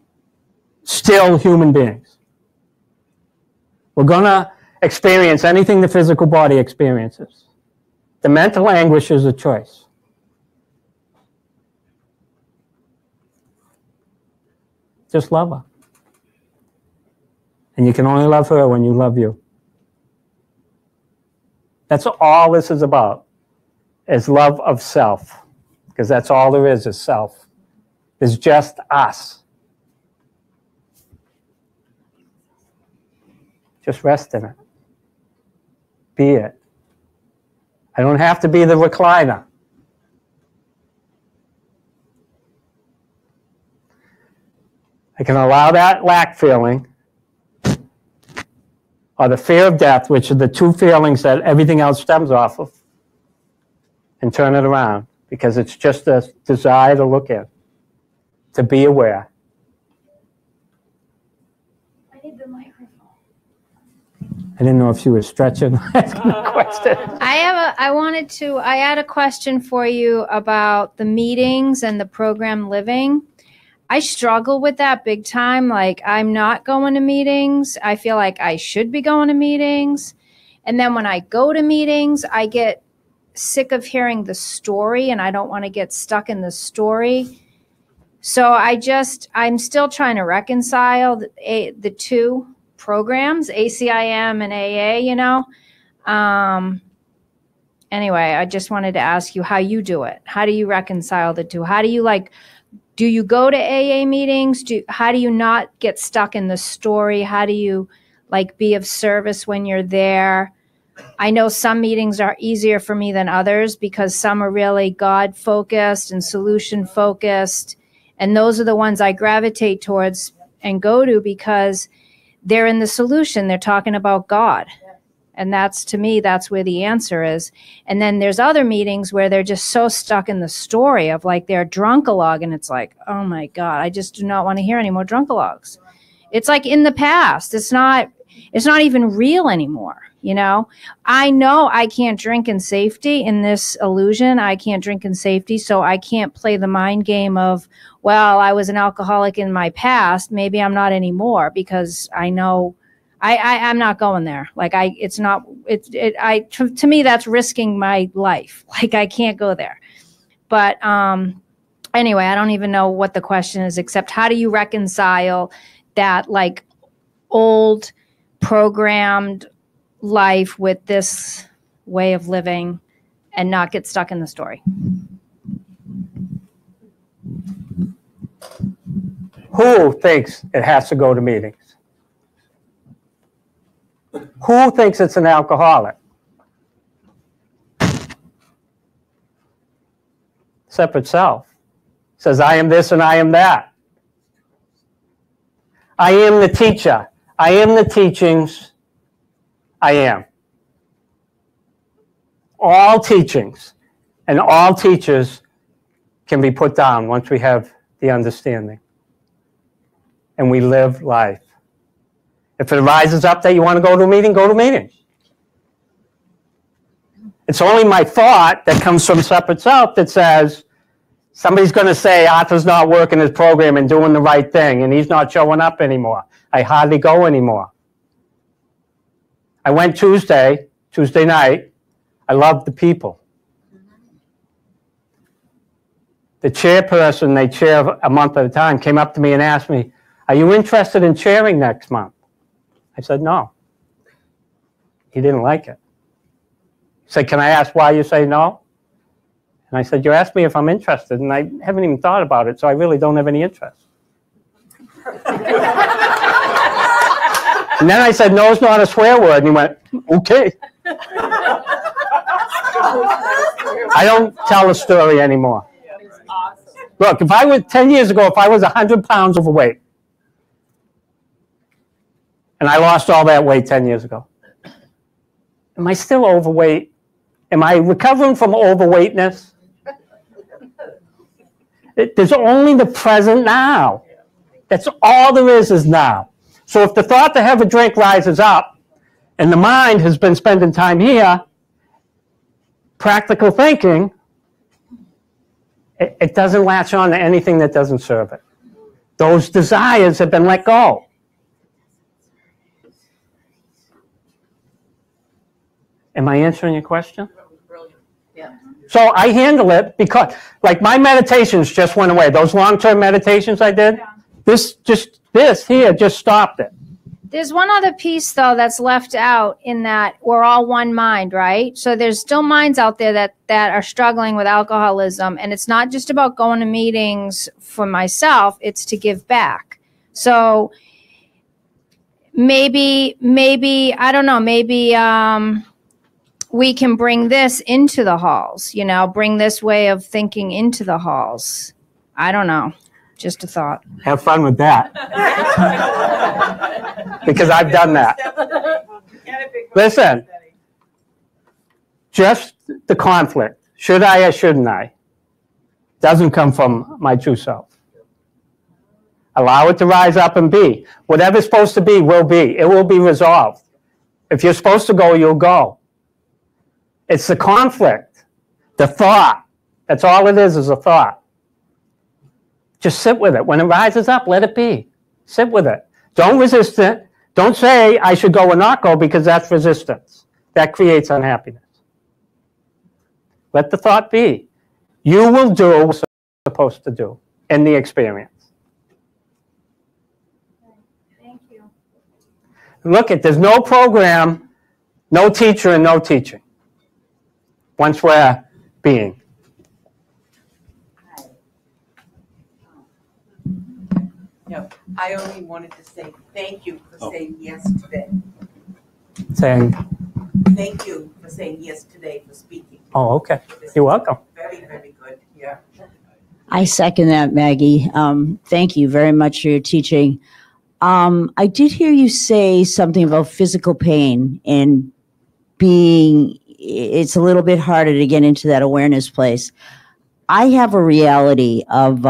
still human beings. We're going to experience anything the physical body experiences. The mental anguish is a choice. Just love her. And you can only love her when you love you. That's all this is about, is love of self. Because that's all there is self. It's just us. Just rest in it. Be it. I don't have to be the recliner. I can allow that lack feeling or the fear of death, which are the two feelings that everything else stems off of, and turn it around. Because it's just a desire to look in, to be aware. I need the microphone. I didn't know if she was stretching. Asking a question. I had a question for you about the meetings and the program living. I struggle with that big time. Like, I'm not going to meetings. I feel like I should be going to meetings. And then when I go to meetings, I get sick of hearing the story, and I don't want to get stuck in the story. So I'm still trying to reconcile the two programs, ACIM and AA, you know. Anyway, I just wanted to ask you how you do it. How do you reconcile the two? How do you do you go to AA meetings? How do you not get stuck in the story? How do you be of service when you're there? I know some meetings are easier for me than others because some are really God-focused and solution-focused. And those are the ones I gravitate towards and go to because they're in the solution. They're talking about God. And to me, that's where the answer is. And then there's other meetings where they're just so stuck in the story of they're drunkalogue. And it's like, oh my God, I just do not want to hear any more drunkalogues. It's like in the past. It's not even real anymore. You know I can't drink in safety in this illusion. I can't drink in safety. So I can't play the mind game of, well, I was an alcoholic in my past. Maybe I'm not anymore because I know I'm not going there. To me, that's risking my life. I can't go there. But anyway, I don't even know what the question is, except how do you reconcile that old programmed life with this way of living and not get stuck in the story? Who thinks it has to go to meetings? Who thinks it's an alcoholic? Separate self. Says, I am this and I am that. I am the teacher. I am the teachings. I am. All teachings and all teachers can be put down once we have the understanding. And we live life. If it rises up that you want to go to a meeting, go to a meeting. It's only my thought that comes from separate self that says, somebody's going to say Arthur's not working his program and doing the right thing, and he's not showing up anymore. I hardly go anymore. I went Tuesday night. I loved the people. The chairperson, they chair a month at a time, came up to me and asked me, are you interested in chairing next month? I said, no. He didn't like it. He said, can I ask why you say no? And I said, you asked me if I'm interested, and I haven't even thought about it, so I really don't have any interest. And then I said, no, it's not a swear word, and he went, okay. I don't tell a story anymore. Look, if I was 10 years ago, if I was 100 pounds overweight, and I lost all that weight 10 years ago, am I still overweight? Am I recovering from overweightness? There's only the present now. That's all there is now. So if the thought to have a drink rises up, and the mind has been spending time here, practical thinking, it doesn't latch on to anything that doesn't serve it. Those desires have been let go. Am I answering your question? Brilliant. Yeah. So I handle it because, like, my meditations just went away. Those long-term meditations I did, this here just stopped it. There's one other piece, though, that's left out in that we're all one mind, right? So there's still minds out there that are struggling with alcoholism, and it's not just about going to meetings for myself, it's to give back. So maybe I don't know, maybe we can bring this into the halls, bring this way of thinking into the halls. I don't know. Just a thought. Have fun with that. Because I've done that. Listen, just the conflict, should I or shouldn't I, doesn't come from my true self. Allow it to rise up and be. Whatever's supposed to be will be. It will be resolved. If you're supposed to go, you'll go. It's the conflict, the thought. That's all it is a thought. Just sit with it. When it rises up, let it be. Sit with it. Don't resist it. Don't say, I should go or not go, because that's resistance. That creates unhappiness. Let the thought be. You will do what you're supposed to do in the experience. Thank you. Look, there's no program, no teacher, and no teaching. Once we're being. No, I only wanted to say thank you for saying yes today. Saying, Thank you for saying yes today for speaking. oh, okay. This You're is welcome. Very, very good. Yeah. I second that, Maggie. Thank you very much for your teaching. I did hear you say something about physical pain and it's a little bit harder to get into that awareness place. I have a reality of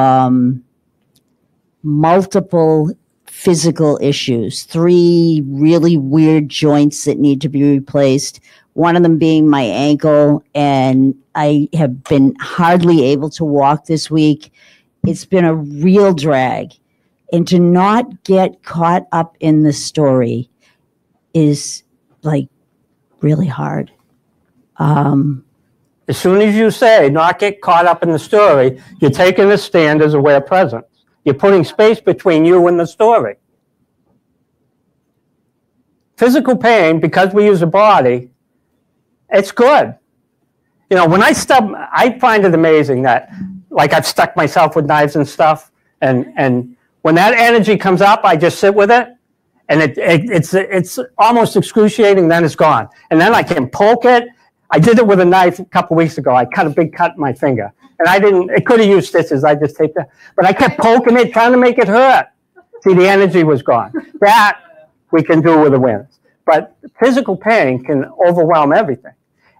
multiple physical issues, 3 really weird joints that need to be replaced, one of them being my ankle, and I have been hardly able to walk this week. It's been a real drag. And to not get caught up in the story is like really hard. As soon as you say not get caught up in the story, you're taking a stand as aware presence. You're putting space between you and the story. Physical pain, because we use the body, it's good. When I find it amazing that, like, I've stuck myself with knives and stuff, and when that energy comes up, I just sit with it, and it's almost excruciating, then it's gone. And then I can poke it. I did it with a knife a couple weeks ago. I cut a big cut in my finger. And it could have used stitches. I just taped it. But I kept poking it, trying to make it hurt. See, the energy was gone. That we can do with awareness. But physical pain can overwhelm everything.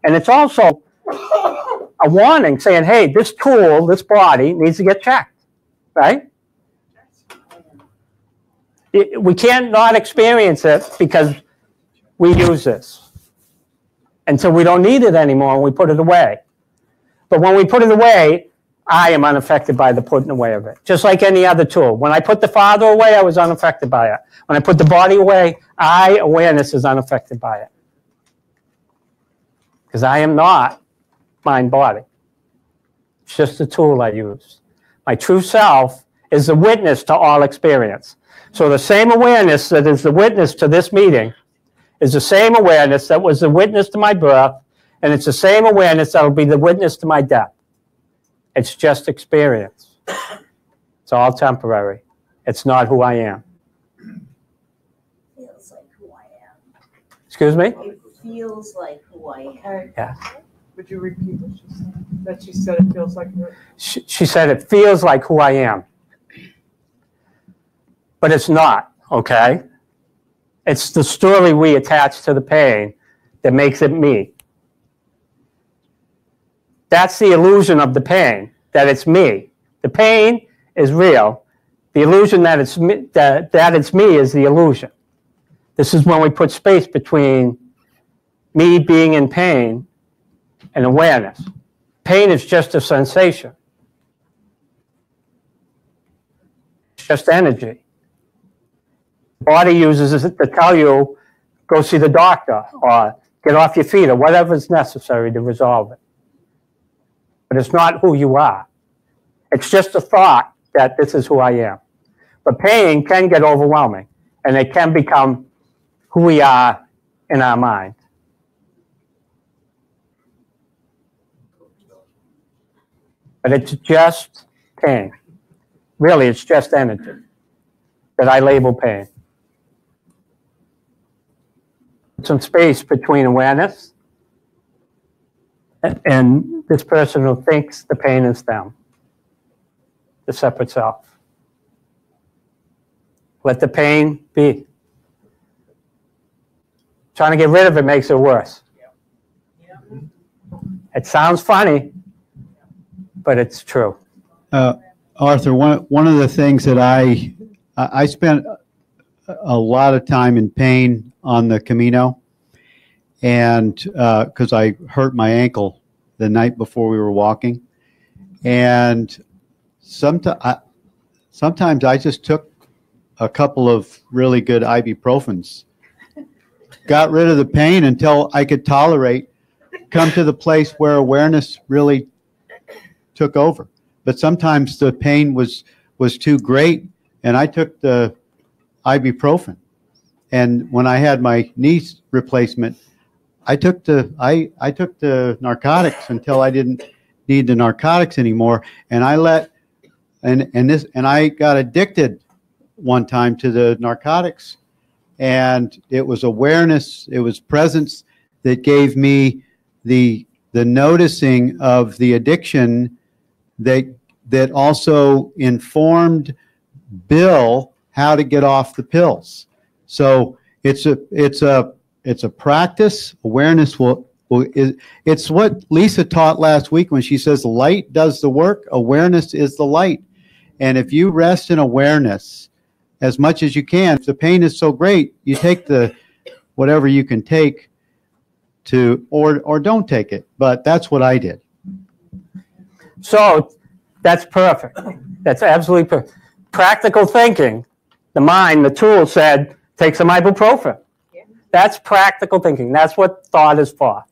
And it's also a warning saying, hey, this tool, this body needs to get checked, right? We can't not experience it because we use this until we don't need it anymore and we put it away. But when we put it away, I am unaffected by the putting away of it, just like any other tool. When I put the father away, I was unaffected by it. When I put the body away, awareness is unaffected by it. Because I am not mind-body. It's just a tool I use. My true self is the witness to all experience. So the same awareness that is the witness to this meeting is the same awareness that was the witness to my birth, and it's the same awareness that will be the witness to my death. It's just experience. It's all temporary. It's not who I am. Feels like who I am. Excuse me? It feels like who I am. Yeah. Would you repeat what she said? That she said it feels like her. She said it feels like who I am. But it's not, okay? It's the story we attach to the pain that makes it me. That's the illusion of the pain, that it's me. The pain is real. The illusion that it's me, that it's me is the illusion. This is when we put space between me being in pain and awareness. Pain is just a sensation. It's just energy. The body uses it to tell you, go see the doctor, or get off your feet, or whatever is necessary to resolve it. But it's not who you are. It's just a thought that this is who I am. But pain can get overwhelming, and it can become who we are in our mind. But it's just pain. Really, it's just energy that I label pain. Some space between awareness and this person who thinks the pain is them, the separate self. Let the pain be. Trying to get rid of it makes it worse. It sounds funny, but it's true. Arthur, one of the things that I spent a lot of time in pain on the Camino, and because I hurt my ankle the night before we were walking, and sometimes I just took a couple of really good ibuprofens, got rid of the pain until I could tolerate, come to the place where awareness really took over. But sometimes the pain was too great, and I took the ibuprofen. And when I had my knee replacement, I took the narcotics until I didn't need the narcotics anymore. And I got addicted one time to the narcotics. And it was awareness, it was presence that gave me the noticing of the addiction that also informed Bill how to get off the pills. So it's a practice. Awareness it's what Lisa taught last week when she says light does the work. Awareness is the light. And if you rest in awareness as much as you can, if the pain is so great, you take the whatever you can take to, or don't take it. But that's what I did. So that's perfect. That's absolutely perfect. Practical thinking. The mind, the tool said, take some ibuprofen. Yeah. That's practical thinking. That's what thought is for.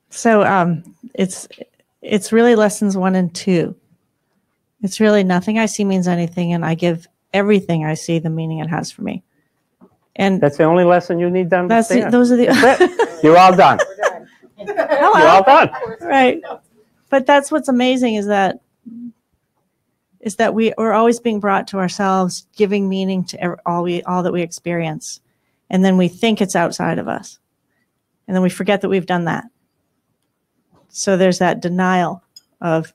So it's really lessons 1 and 2. It's really nothing I see means anything, and I give everything I see the meaning it has for me. And that's the only lesson you need to understand. Those are the. You're all done. Hello. You're all done. Right. But that's what's amazing is that we're always being brought to ourselves, giving meaning to all that we experience, and then we think it's outside of us, and then we forget that we've done that. So there's that denial of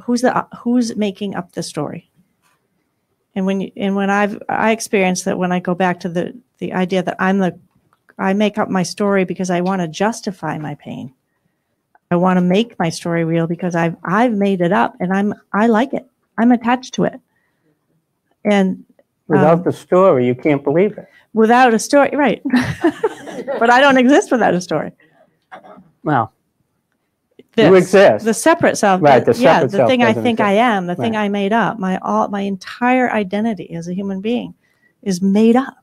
who's making up the story? And when I experienced that, when I go back to the idea that I make up my story because I want to justify my pain. I want to make my story real because I've made it up and I like it. I'm attached to it. And Without the story, you can't believe it. Without a story, right. But I don't exist without a story. Well, you exist. The separate self. Right, the separate self thing I doesn't think exist. I am, the thing I made up, my entire identity as a human being is made up.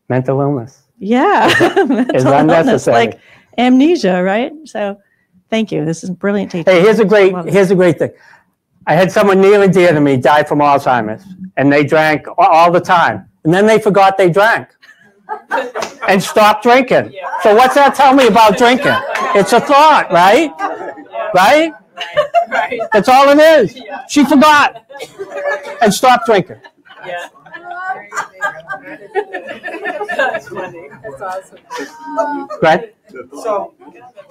Mental illness. Yeah. It's Mental illness, unnecessary. like amnesia, right? So thank you. This is brilliant teaching. Hey, here's a great thing. I had someone near and dear to me die from Alzheimer's, and they drank all the time. And then they forgot they drank and stopped drinking. So what's that tell me about drinking? It's a thought, right? Right? That's all it is. She forgot and stopped drinking. Yeah. That's funny. That's awesome. Right? So,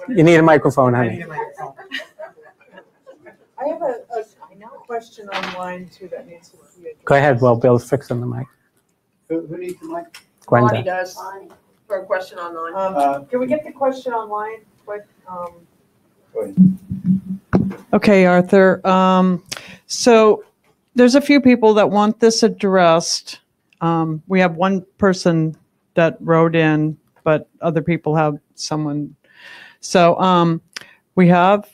You need a microphone, honey. I have a question online too that needs to be addressed. Go ahead, well, Bill's fixing the mic. Who needs the mic? Bonnie Gwenda. does for a question online. Can we get the question online? Quick, Go ahead. Okay, Arthur. So there's a few people that want this addressed. We have one person that wrote in, but other people have someone. So we have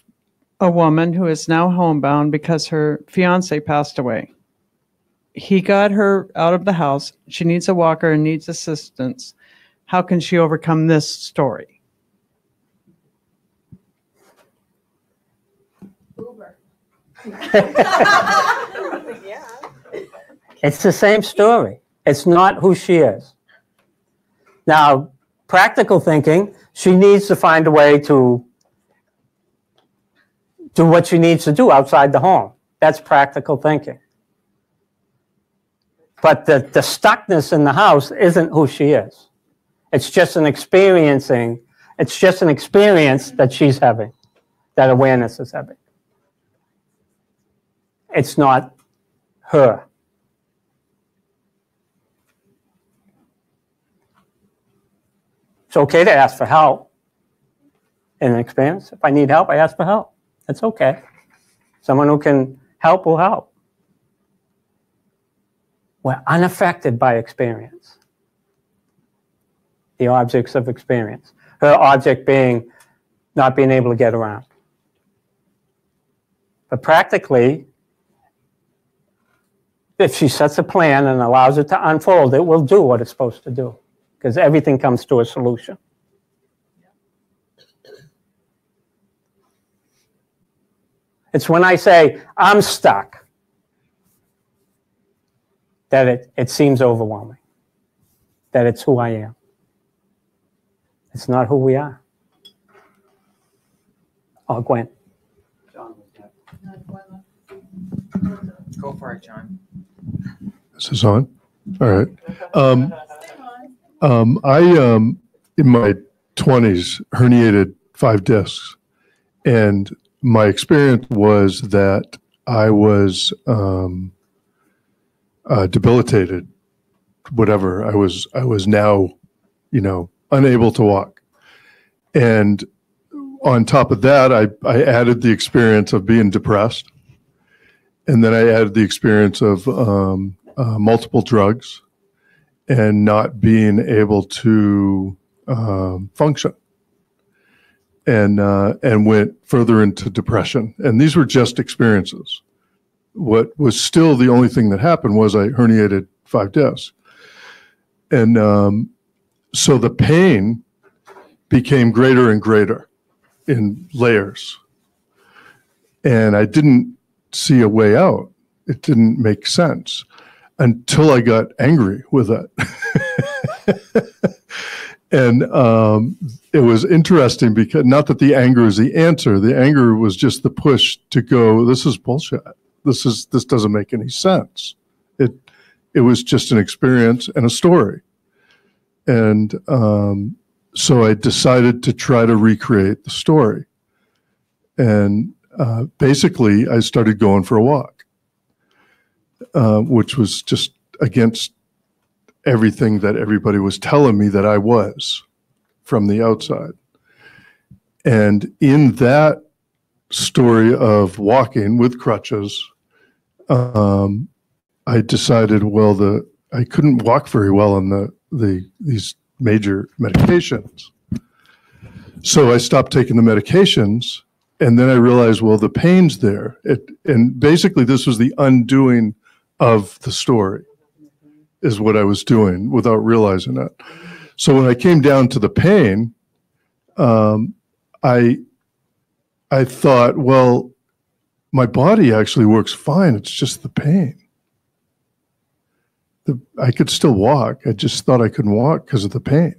a woman who is now homebound because her fiance passed away. He got her out of the house. She needs a walker and needs assistance. How can she overcome this story? Uber. It's the same story. It's not who she is. Now, practical thinking, she needs to find a way to do what she needs to do outside the home. That's practical thinking. But the stuckness in the house isn't who she is. It's just an experience that she's having, that awareness is having. It's not her. It's okay to ask for help in an experience. If I need help, I ask for help. That's okay. Someone who can help will help. We're unaffected by experience. The objects of experience. Her object being not being able to get around. But practically, if she sets a plan and allows it to unfold, it will do what it's supposed to do. Because everything comes to a solution. It's when I say, I'm stuck, that it seems overwhelming. That it's who I am. It's not who we are. Oh, Gwen. Go for it, John. This is on? All right. I, in my 20s, herniated 5 discs. And my experience was that I was debilitated, whatever. I was now, unable to walk. And on top of that, I added the experience of being depressed. And then I added the experience of multiple drugs and not being able to function, and went further into depression. And these were just experiences. What was still the only thing that happened was I herniated 5 discs. And so the pain became greater and greater in layers. And I didn't see a way out. It didn't make sense until I got angry with it. And it was interesting because not that the anger is the answer. The anger was just the push to go, this is bullshit. This doesn't make any sense. It was just an experience and a story. And so I decided to try to recreate the story. And basically, I started going for a walk, which was just against everything that everybody was telling me that I was from the outside. And in that story of walking with crutches, I decided, well, I couldn't walk very well on these major medications. So I stopped taking the medications, and then I realized, well, the pain's there. And basically, this was the undoing of the story, is what I was doing without realizing it. So when I came down to the pain, I thought, well, my body actually works fine. It's just the pain. I could still walk. I just thought I couldn't walk because of the pain.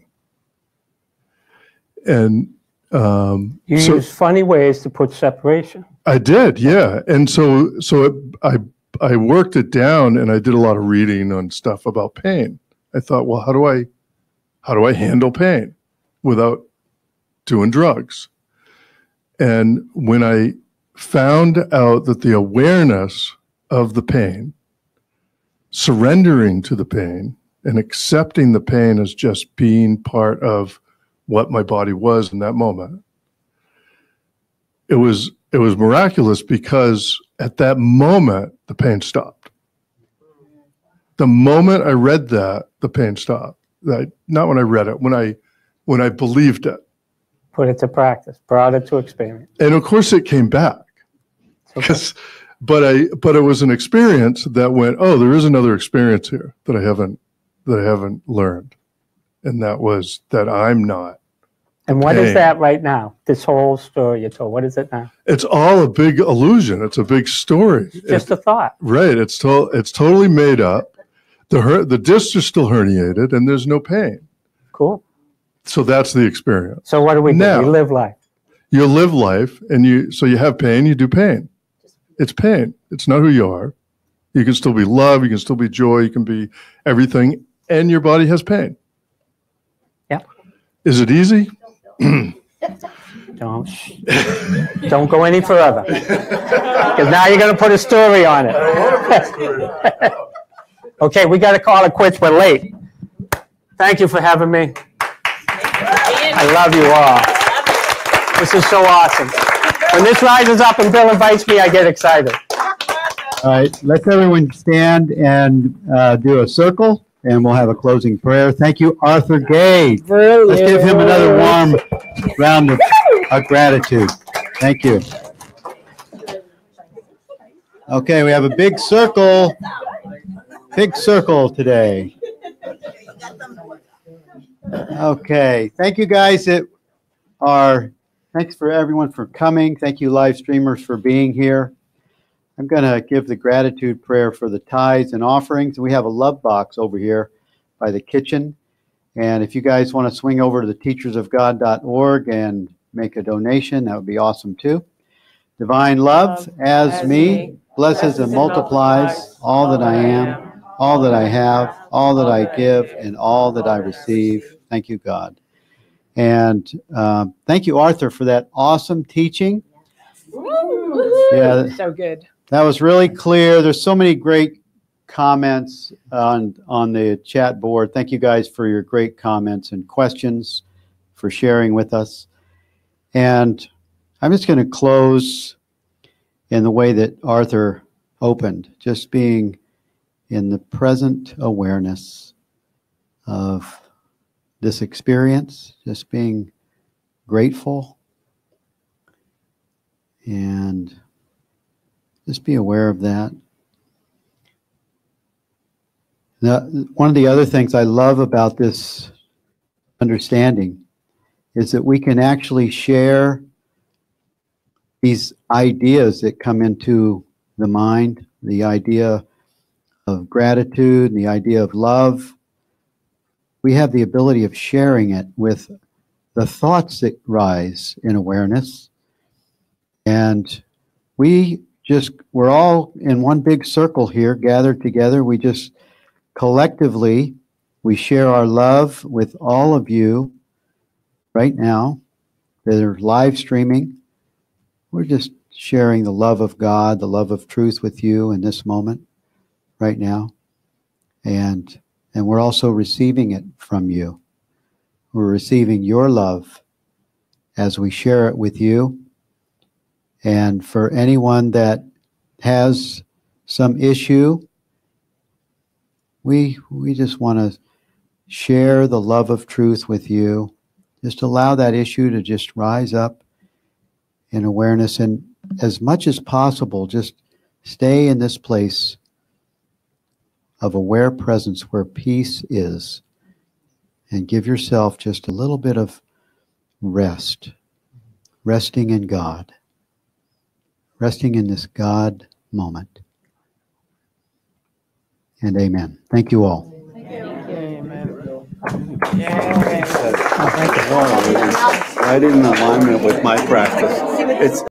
And you use funny ways to put separation. I did, yeah. And so I worked it down, and I did a lot of reading on stuff about pain. I thought, well, how do I handle pain without doing drugs? And when I found out that the awareness of the pain, surrendering to the pain, and accepting the pain as just being part of what my body was in that moment, it was miraculous, because at that moment the pain stopped. The moment I read that, the pain stopped. Not when I read it, when I believed it, put it to practice, brought it to experience, and of course it came back. okay. But it was an experience that went, oh, there is another experience here that I haven't learned, and that was that I'm not. And what is that right now? This whole story you told, what is it now? It's all a big illusion. It's a big story. It's just a thought. Right. It's totally made up. The discs are still herniated, and there's no pain. Cool. So that's the experience. So what do we do? Now, We live life. You live life, and you have pain, you do pain. It's pain. It's not who you are. You can still be love, you can still be joy, you can be everything, and your body has pain. Yeah. Is it easy? Don't go any further, because now you're going to put a story on it. Okay, we got to call it quits. We're late. Thank you for having me. I love you all. This is so awesome. When this rises up and Bill invites me, I get excited. All right, let's everyone stand and do a circle, and we'll have a closing prayer. Thank you, Arthur Gay. Brilliant. Let's give him another warm round of gratitude. Thank you. Okay, we have a big circle today. Okay, thank you guys thanks for everyone for coming. Thank you live streamers for being here. I'm going to give the gratitude prayer for the tithes and offerings. We have a love box over here by the kitchen. And if you guys want to swing over to the teachersofgod.org and make a donation, that would be awesome too. Divine love as me blesses and multiplies all that I am, all that I have, all that I give, and all that I receive. Thank you, God. And thank you, Arthur, for that awesome teaching. Yeah, So good. that was really clear. There's so many great comments on the chat board. Thank you guys for your great comments and questions, for sharing with us. And I'm just going to close in the way that Arthur opened, just being in the present awareness of this experience, just being grateful and just be aware of that. Now, one of the other things I love about this understanding is that we can actually share these ideas that come into the mind, the idea of gratitude, the idea of love. We have the ability of sharing it with the thoughts that rise in awareness. And we're all in one big circle here, gathered together. We just collectively, we share our love with all of you right now that are live streaming. we're just sharing the love of God, the love of truth with you in this moment, right now. And we're also receiving it from you. We're receiving your love as we share it with you. And for anyone that has some issue, we just want to share the love of truth with you. Just allow that issue to just rise up in awareness, and as much as possible, just stay in this place of aware presence where peace is, and give yourself just a little bit of rest, resting in God, resting in this God moment. And amen. Thank you all. Right in alignment with my practice. It's